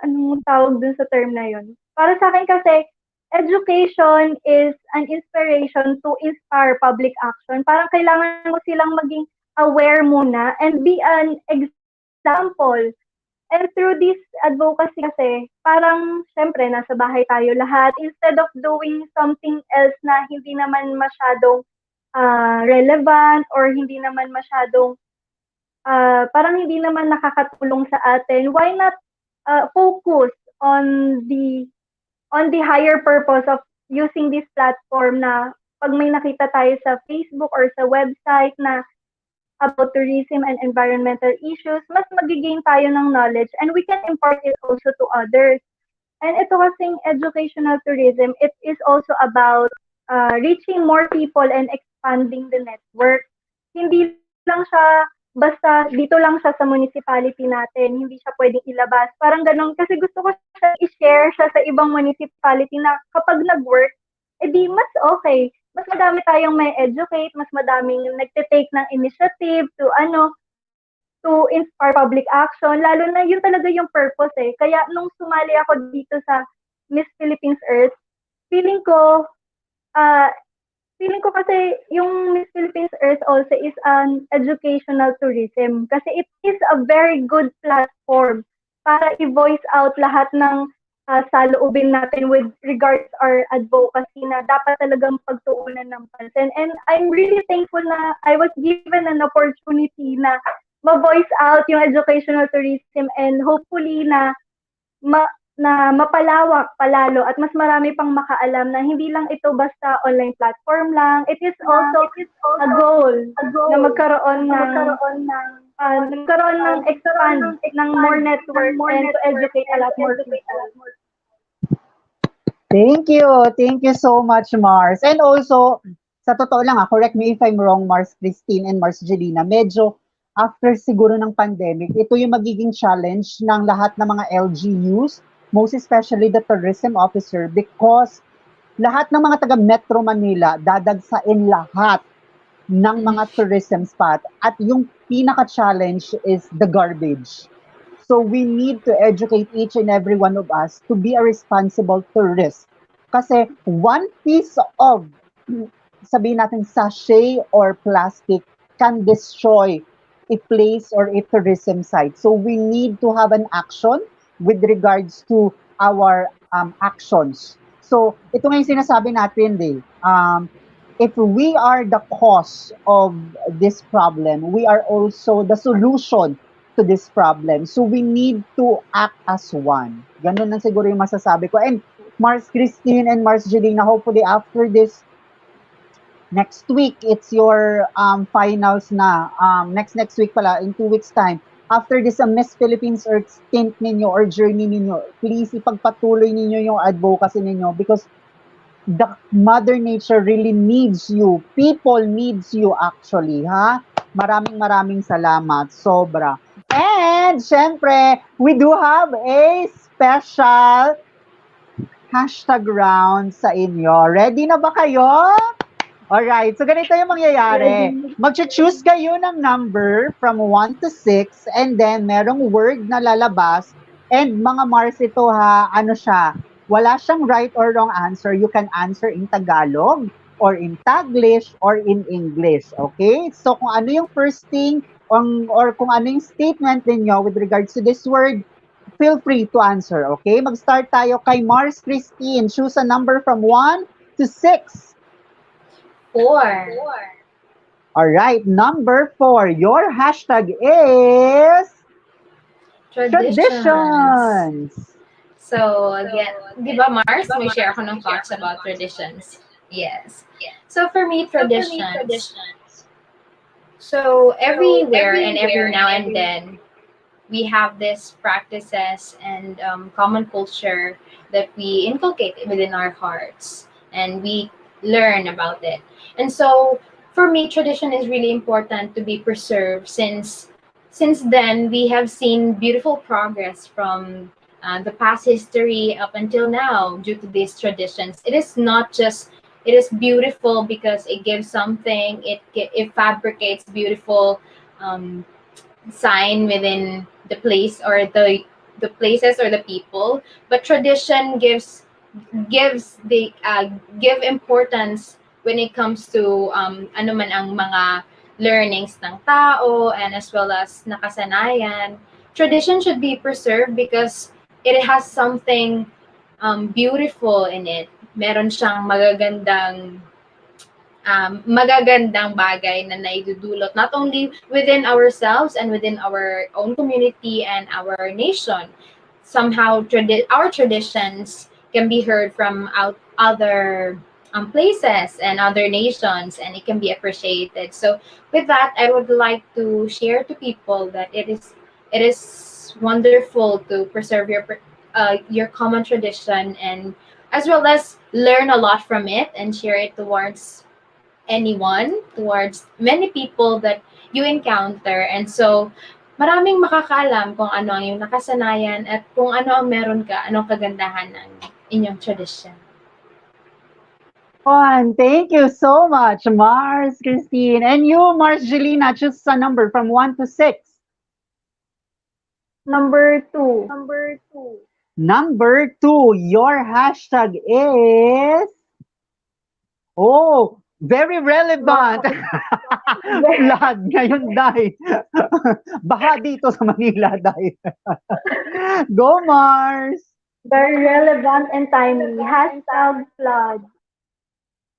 anong tawag dun sa term na yun? Para sa akin kasi, education is an inspiration to inspire public action. Parang kailangan mo silang maging aware muna and be an example. And through this advocacy kasi, parang syempre nasa bahay tayo lahat. Instead of doing something else na hindi naman masyadong relevant or hindi naman masyadong parang hindi naman nakakatulong sa atin, why not focus on the higher purpose of using this platform na pag may nakita tayo sa Facebook or sa website na about tourism and environmental issues, mas magigain tayo ng knowledge and we can impart it also to others. And ito kasing educational tourism, it is also about reaching more people and expanding the network. Hindi lang siya basta dito lang siya sa municipality natin, hindi siya pwedeng ilabas. Parang ganun, kasi gusto ko siya i-share siya sa ibang municipality na kapag nag-work, edi mas okay. Mas madami tayong may educate, mas madaming nagte-take ng initiative to inspire public action, lalo na yun talaga yung purpose eh. Kaya nung sumali ako dito sa Miss Philippines Earth, feeling ko, ah, feeling ko kasi yung Miss Philippines Earth also is an educational tourism kasi it is a very good platform para i-voice out lahat ng saloobin natin with regards our advocacy na dapat talagang pagtuunan ng pansin. And I'm really thankful na I was given an opportunity na ma-voice out yung educational tourism and hopefully na mapalawak palalo at mas marami pang makaalam na hindi lang ito basta online platform lang. It is also a goal na magkaroon ng expand ng more network and to educate a lot more people. Thank you. Thank you so much, Mars. And also, sa totoo lang, correct me if I'm wrong, Mars Christine and Mars Jelina, medyo after siguro ng pandemic, ito yung magiging challenge ng lahat ng mga LGUs, most especially the tourism officer, because lahat ng mga taga Metro Manila dadagsain lahat ng mga tourism spot at yung pinaka-challenge is the garbage. So we need to educate each and every one of us to be a responsible tourist. Kasi one piece of, sabihin natin, sachet or plastic can destroy a place or a tourism site. So we need to have an action with regards to our actions. So ito nga yung sinasabi natin, if we are the cause of this problem, we are also the solution to this problem. So we need to act as one. Ganun lang siguro yung masasabi ko. And Mars Christine and Mars Jelina, hopefully after this next week, it's your finals na. Next week pala, in 2 weeks time. After this Miss Philippines Earth stint ninyo or journey ninyo, please ipagpatuloy ninyo yung advocacy ninyo because the Mother Nature really needs you. People needs you actually, ha? Maraming salamat. Sobra. And, syempre, we do have a special hashtag round sa inyo. Ready na ba kayo? Alright, so ganito yung mangyayari. Mag-choose kayo ng number from 1 to 6 and then merong word na lalabas and mga Mars ito ha, ano siya, wala siyang right or wrong answer. You can answer in Tagalog or in Taglish or in English. Okay? So kung ano yung first thing or kung ano yung statement ninyo with regards to this word, feel free to answer. Okay? Mag-start tayo kay Mars Christine. Choose a number from 1 to 6. 4. All right, number 4. Your hashtag is traditions. So, again, di ba Mars, may share ako ng thoughts about traditions. Yes. So, for me, traditions. So, everywhere and every now and then, we have these practices and common culture that we inculcate within our hearts. And we learn about it. And so, for me, tradition is really important to be preserved since then we have seen beautiful progress from the past history up until now due to these traditions. It is not just, it is beautiful because it gives something, it fabricates beautiful um, sign within the place or the places or the people, but tradition give importance when it comes to ano man ang mga learnings ng tao and as well as nakasanayan. Tradition should be preserved because it has something beautiful in it. Meron siyang magagandang bagay na naidudulot not only within ourselves and within our own community and our nation. Somehow our traditions can be heard from other places and other nations, and it can be appreciated. So with that, I would like to share to people that it is wonderful to preserve your common tradition, and as well as learn a lot from it and share it towards many people that you encounter. And so, maraming makakaalam kung ano ang iyong nakasanayan at kung ano ang meron ka, anong kagandahan ng inyong tradisyon. Thank you so much, Mars, Christine. And you, Mars Jelina, choose a number from 1 to 6. Number 2. Number 2, your hashtag is... Oh, very relevant. Flood ngayon, Day. Baha dito sa Manila, Day. Go, Mars. Very relevant and timely. Hashtag flood.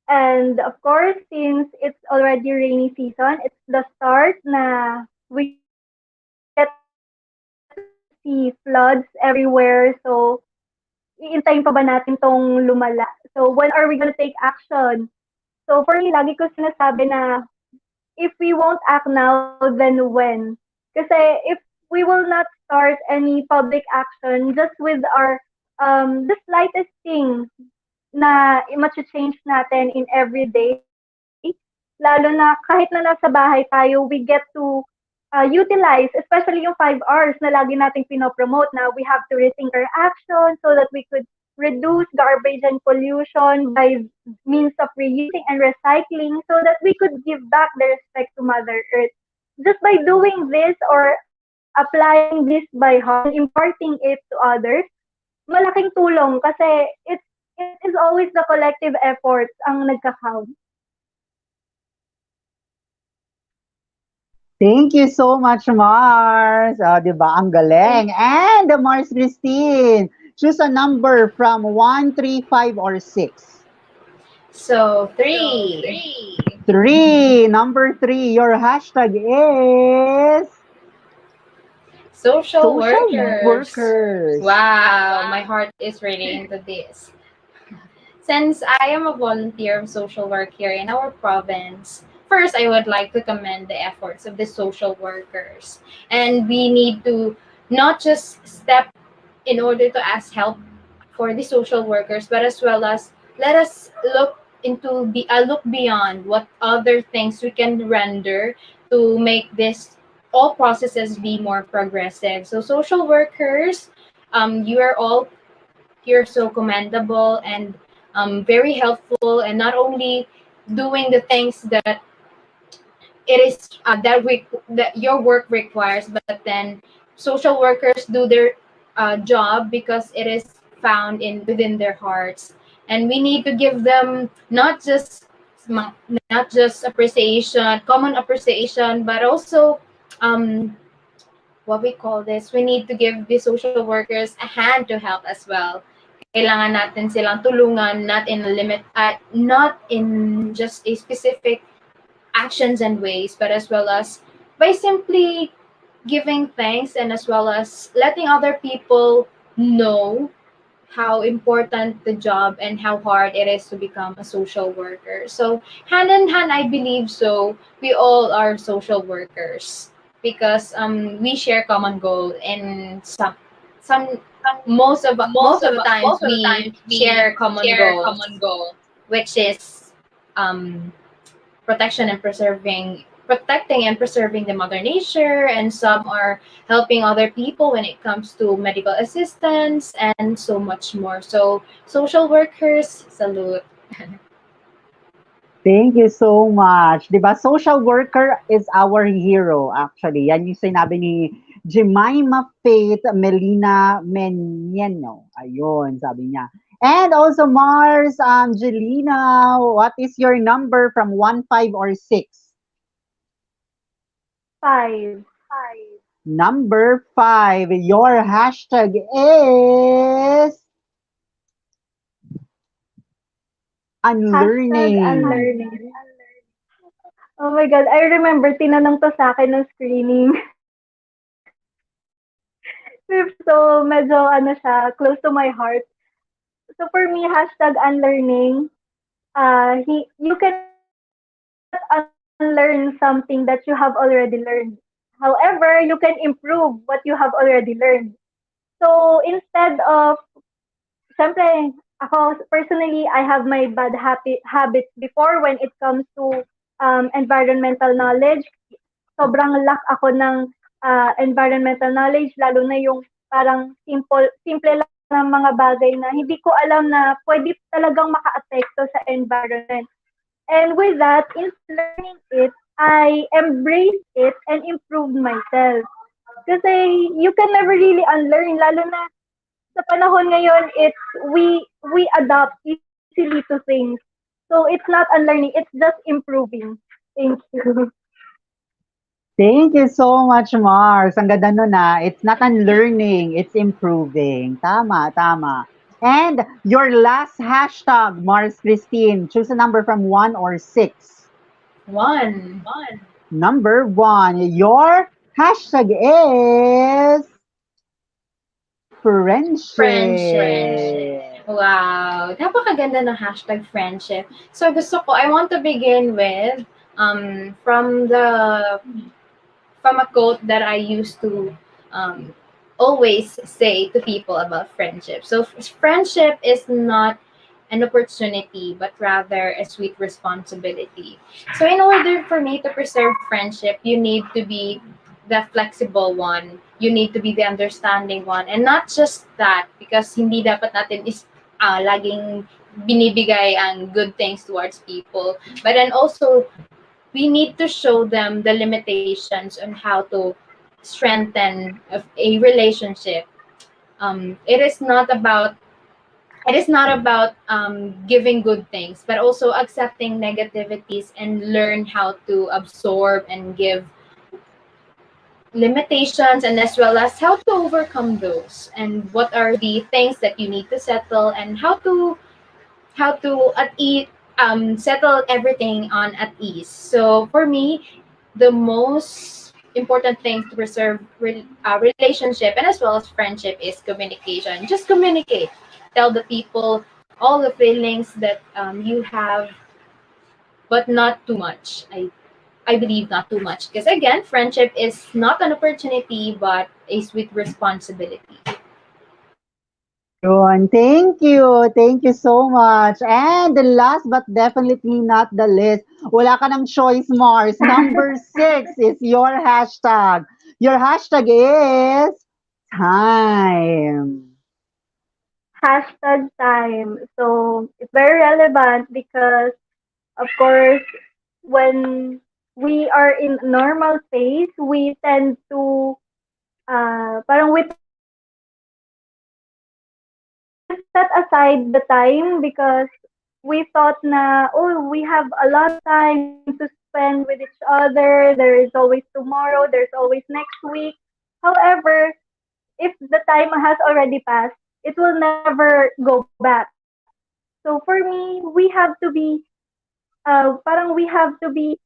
And of course, since it's already rainy season, it's the start na we get to see floods everywhere. So, iintayin pa ba natin tong lumala? So, when are we gonna take action? So, for me, lagi ko sinasabi na if we won't act now, then when? Kasi if we will not start any public action just with our the slightest thing na i-change natin in every day, lalo na kahit na nasa bahay tayo, we get to utilize, especially yung 5 hours na lagi nating pinopromote na we have to rethink our action so that we could reduce garbage and pollution by means of reusing and recycling so that we could give back the respect to Mother Earth. Just by doing this or applying this by heart and imparting it to others, malaking tulong kasi it is always the collective efforts ang nagka-count. Thank you so much, Mars. Di ba? Ang galing. And Mars Christine, choose a number from 1, 3, 5, or 6. So, 3. 3. Number 3, your hashtag is... Social workers. workers. Wow, my heart is really into this. Since I am a volunteer of social work here in our province, first I would like to commend the efforts of the social workers. And we need to not just step in order to ask help for the social workers, but as well as let us look beyond what other things we can render to make this all processes be more progressive. So social workers, you're so commendable and very helpful, and not only doing the things that it is that your work requires, but then social workers do their job because it is found within their hearts, and we need to give them not just appreciation, common appreciation, but also what we call this, we need to give the social workers a hand to help as well. Kailangan natin silang tulungan, not in just a specific actions and ways, but as well as by simply giving thanks and as well as letting other people know how important the job and how hard it is to become a social worker. So hand in hand, I believe so. We all are social workers because we share common goal, and some most of the times we share common goals, which is protection and preserving protecting and preserving the mother nature, and some are helping other people when it comes to medical assistance and so much more. So social workers, salute. Thank you so much. 'Di ba? Social worker is our hero actually. Yan yung sinabi ni Jemima Faith Melina Menyeno. Ayun, sabi niya. And also Mars, Angelina, what is your number from 1, 5, or 6? 5. Number 5, your hashtag is Hashtag unlearning. unlearning. Oh my God, I remember tinanong to sa akin ng screening. So, medyo ano siya, close to my heart. So for me, hashtag unlearning, you cannot unlearn something that you have already learned. However, you can improve what you have already learned. So instead of, syempre, ako personally, I have my bad habits before when it comes to environmental knowledge. Sobrang lack ako ng environmental knowledge, lalo na yung parang simple lang ng mga bagay na hindi ko alam na pwede talagang maka-apekto sa environment. And with that, instead of learning it, I embrace it and improve myself. Kasi you can never really unlearn, lalo na sa panahon ngayon, we adapt easily to things. So it's not unlearning, it's just improving. Thank you. Thank you so much, Mars. Ang ganda nun ah. It's not unlearning, it's improving. Tama, tama. And your last hashtag, Mars Christine. Choose a number from 1 or 6. One. Number 1, your hashtag is Friendship. friendship. Wow. Napakaganda ng hashtag friendship. So gusto ko, I want to begin with from a quote that I used to um, always say to people about friendship. So friendship is not an opportunity, but rather a sweet responsibility. So in order for me to preserve friendship, you need to be the flexible one. You need to be the understanding one. And not just that, because hindi dapat natin is laging binibigay ang good things towards people. But then also, we need to show them the limitations on how to strengthen a relationship. It is not about giving good things, but also accepting negativities and learn how to absorb and give limitations, and as well as how to overcome those, and what are the things that you need to settle, and how to at ease settle everything on at ease. So for me, the most important thing to preserve relationship and as well as friendship is communication. Just communicate. Tell the people all the feelings that you have, but not too much. I believe not too much, because again, friendship is not an opportunity but a sweet responsibility. Yun. Thank you. Thank you so much. And the last but definitely not the least, wala ka ng choice, Mars. Number 6 is your hashtag. Your hashtag is time. Hashtag time. So it's very relevant because, of course, when we are in normal phase, we tend to parang we tend to set aside the time because we thought na, oh, we have a lot of time to spend with each other. There is always tomorrow, there's always next week. However, if the time has already passed, it will never go back. So for me, we have to be, parang we have to be,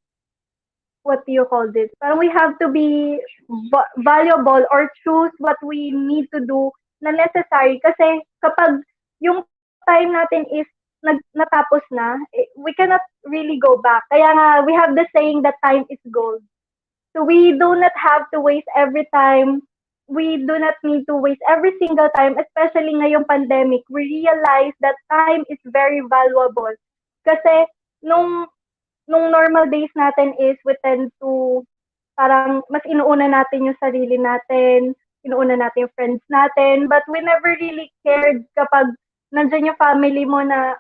what do you call this? Parang we have to be valuable or choose what we need to do na necessary. Kasi kapag yung time natin is natapos na, we cannot really go back. Kaya nga, we have the saying that time is gold. So we do not have to waste every time. We do not need to waste every single time, especially ngayong pandemic. We realize that time is very valuable. Kasi nung nung normal days natin is we tend to parang mas inuuna natin yung sarili natin, inuuna natin yung friends natin, but we never really cared kapag nandyan yung family mo na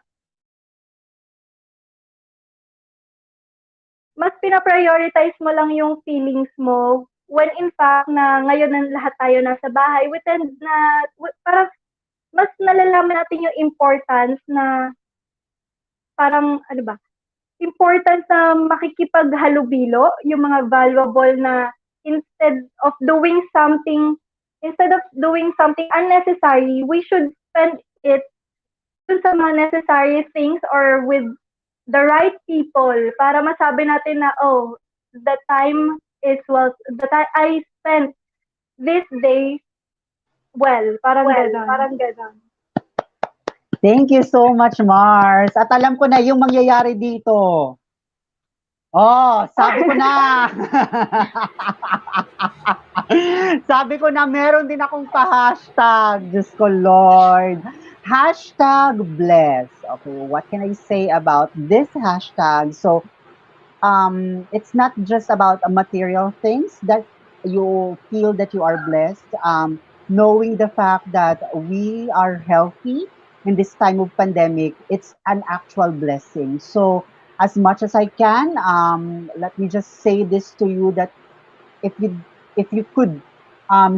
mas pina-prioritize mo lang yung feelings mo when in fact na ngayon na lahat tayo nasa bahay, we tend na parang mas nalalaman natin yung importance na parang ano ba, importance na makikipaghalubilo, yung mga valuable na instead of doing something unnecessary, we should spend it dun sa mga necessary things or with the right people para masabi natin na, oh, the time is well, the time I spent this day well, parang ganon. Thank you so much, Mars. At alam ko na yung mangyayari dito. Oh, sabi ko na. Sabi ko na meron din akong pa-hashtag. Diyos ko, Lord. Hashtag bless. Okay, what can I say about this hashtag? So, it's not just about material things that you feel that you are blessed. Knowing the fact that we are healthy in this time of pandemic, it's an actual blessing. So, as much as I can, let me just say this to you that if you could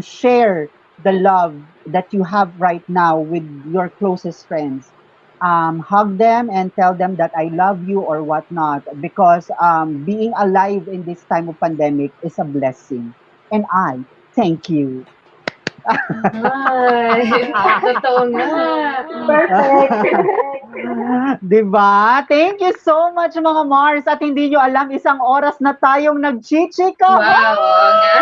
share the love that you have right now with your closest friends, hug them and tell them that I love you or whatnot, because being alive in this time of pandemic is a blessing, and I thank you. Ay, totoo nga. Perfect. Diba? Thank you so much mga Mars, at hindi nyo alam, isang oras na tayong nagchichika. Wow, oo nga.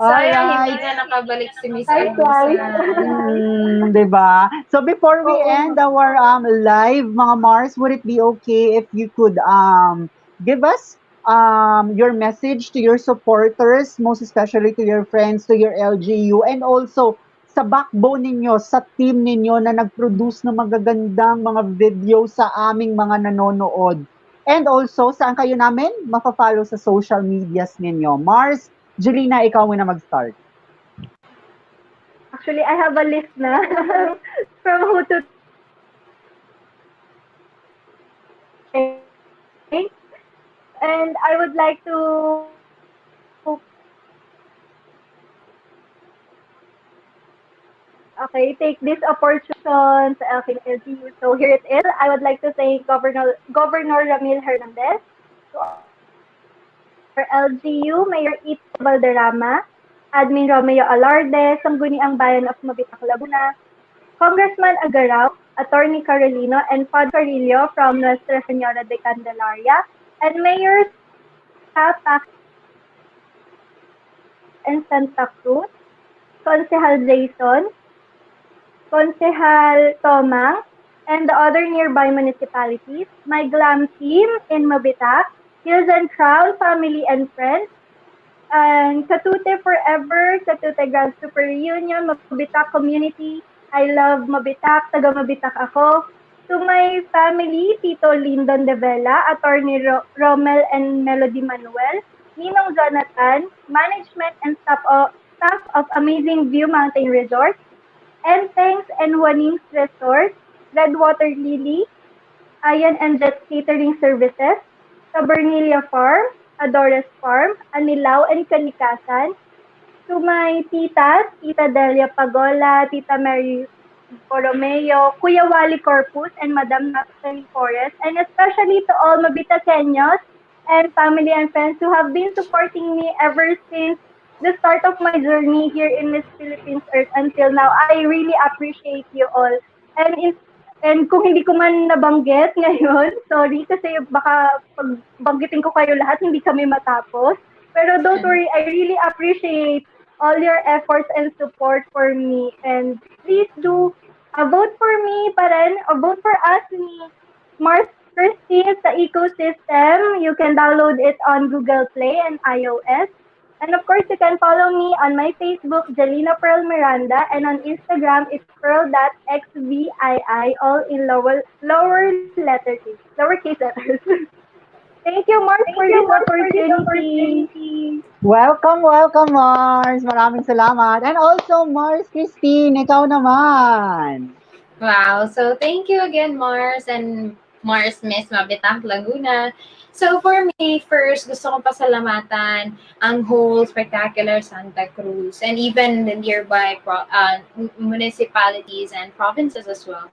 Sayang, hindi Alright. na nakabalik si Miss Nice, Abusan. Diba? So before we Oo. end our live, mga Mars, would it be okay if you could give us your message to your supporters, most especially to your friends, to your LGU, and also sa backbone ninyo, sa team ninyo na nag-produce ng magagandang mga video sa aming mga nanonood. And also, saan kayo namin mapafollow sa social medias ninyo? Mars, Jelina, ikaw muna mag-start. Actually, I have a list na from who to thank. And I would like to take this opportunity sa aking LGU. So here it is. I would like to thank Governor Ramil Hernandez, to our LGU, Mayor Ito Valderrama, Admin Romeo Alarde, Sangguniang Bayan of Mabitac, Laguna, Congressman Agaraw, Attorney Carolino, and Father Carillo from Nuestra Señora de Candelaria, and Mayor Pac and Santa Cruz, Consehal Jason, Consehal Tomang, and the other nearby municipalities, my glam team in Mabitac, Hills and Crown, family and friends, and Katute Forever, Katute Grand Super Reunion, Mabitac community. I love Mabitac, taga Mabitac ako. To my family, Tito Lindon de Vela, Attorney Romel and Melody Manuel, Ninong Jonathan, management and staff of Amazing View Mountain Resort, and thanks and Juaning's Resort, Redwater Lily, Ayan and Jet Catering Services, Tabernilia Farm, Adores Farm, Anilao and Kalikasan, to my titas, Tita Delia Pagola, Tita Mary Borromeo, Kuya Wally Corpus, and Madam Natalie Forrest, and especially to all Mabitaceños and family and friends who have been supporting me ever since the start of my journey here in Miss Philippines Earth until now. I really appreciate you all. And kung hindi ko man nabanggit ngayon, sorry, kasi baka pag banggitin ko kayo lahat, hindi kami matapos. Pero don't worry, I really appreciate all your efforts and support for me. And please do vote for me pa rin, or vote for us ni Mars Christine sa ecosystem. You can download it on Google Play and iOS. And of course, you can follow me on my Facebook, Jelina Pearl Miranda, and on Instagram, it's pearl.xvii, all in lowercase letters. Thank you, Mars, for this opportunity. Welcome, Mars. Maraming salamat. And also, Mars Christine, ikaw naman. Wow. So thank you again, Mars and Mars Miss Mabitak Laguna. So for me, first, gusto kong pasalamatan ang whole spectacular Santa Cruz and even the nearby municipalities and provinces as well.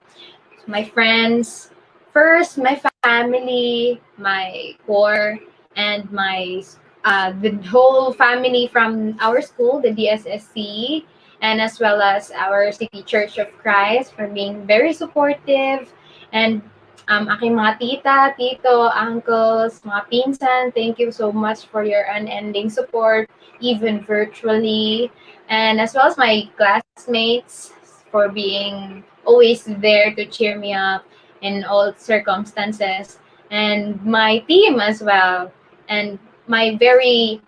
My friends, first, my family, my core, and my the whole family from our school, the DSSC, and as well as our City Church of Christ for being very supportive, and aking mga tita, tito, uncles, mga pinsan, thank you so much for your unending support, even virtually, and as well as my classmates for being always there to cheer me up in all circumstances, and my team as well, and my very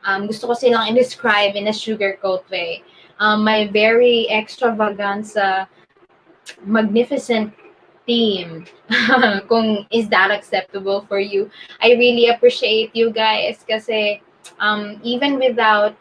gusto ko silang i-describe in a sugarcoat way. My very extravaganza, magnificent team. Kung is that acceptable for you. I really appreciate you guys kasi even without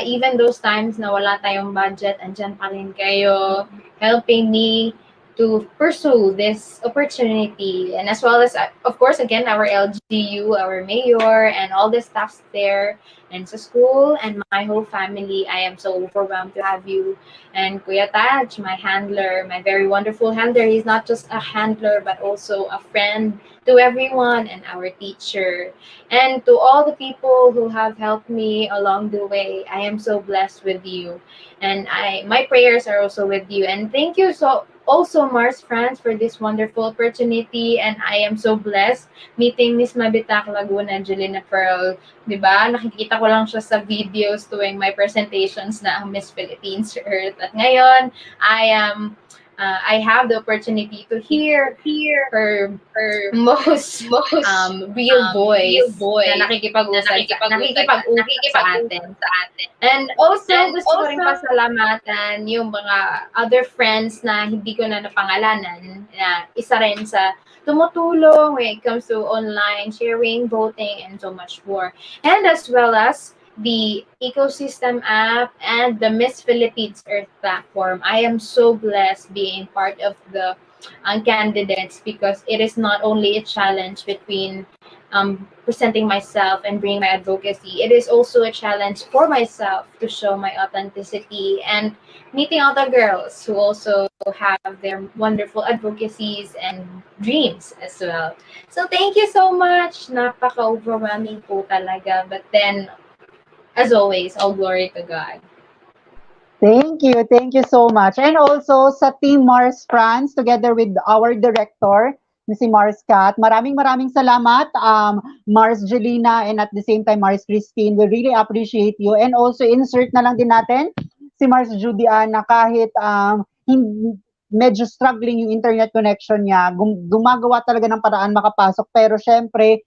even those times na wala tayong budget, andyan pa rin kayo helping me to pursue this opportunity, and as well as of course again our LGU, our mayor, and all the staffs there and sa school and my whole family. I am so overwhelmed to have you, and Kuya Taj, my handler, my very wonderful handler. He's not just a handler but also a friend to everyone, and our teacher, and to all the people who have helped me along the way. I am so blessed with you, and my prayers are also with you. And thank you so also, Mars France, for this wonderful opportunity. And I am so blessed meeting Miss Mabitak Laguna, Jelina Pearl. Diba? Nakikita ko lang siya sa videos tuwing my presentations na ang Miss Philippines Earth. At ngayon, I have the opportunity to hear her most real voice na nakikipag-usap sa atin. And also, gusto ko rin pasalamatan yung mga other friends na hindi ko na napangalanan, na isa rin sa tumutulong when it comes to online sharing, voting, and so much more. And as well as the ecosystem app and the Miss Philippines Earth platform. I am so blessed being part of the candidates, because it is not only a challenge between presenting myself and bringing my advocacy. It is also a challenge for myself to show my authenticity and meeting other girls who also have their wonderful advocacies and dreams as well. So thank you so much. Napaka-overwhelming po talaga. But then, as always, all glory to God. Thank you so much. And also sa Team Mars France, together with our director, si Mars Cat, maraming salamat, Mars Jelina, and at the same time, Mars Christine. We really appreciate you. And also, insert na lang din natin si Mars Judian na kahit medyo struggling yung internet connection niya, gumagawa talaga ng paraan makapasok. Pero syempre,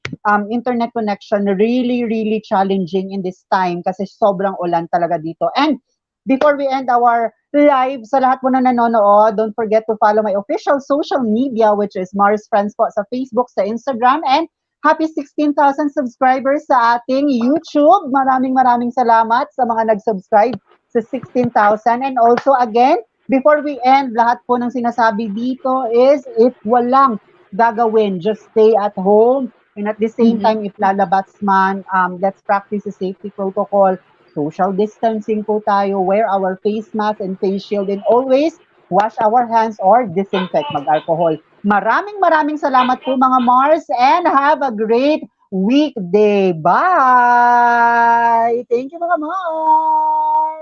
internet connection really challenging in this time kasi sobrang ulan talaga dito. And before we end our live, sa lahat po na nanonood, don't forget to follow my official social media, which is Mars Friends po sa Facebook, sa Instagram, and happy 16,000 subscribers sa ating YouTube. Maraming salamat sa mga nag-subscribe sa 16,000. And also, again, before we end, lahat po ng sinasabi dito is if walang gagawin, just stay at home. And at the same time, if lalabas man, let's practice the safety protocol. Social distancing po tayo, wear our face mask and face shield, and always wash our hands or disinfect, mag-alcohol. Maraming salamat po mga Mars, and have a great weekday. Bye! Thank you mga Mars!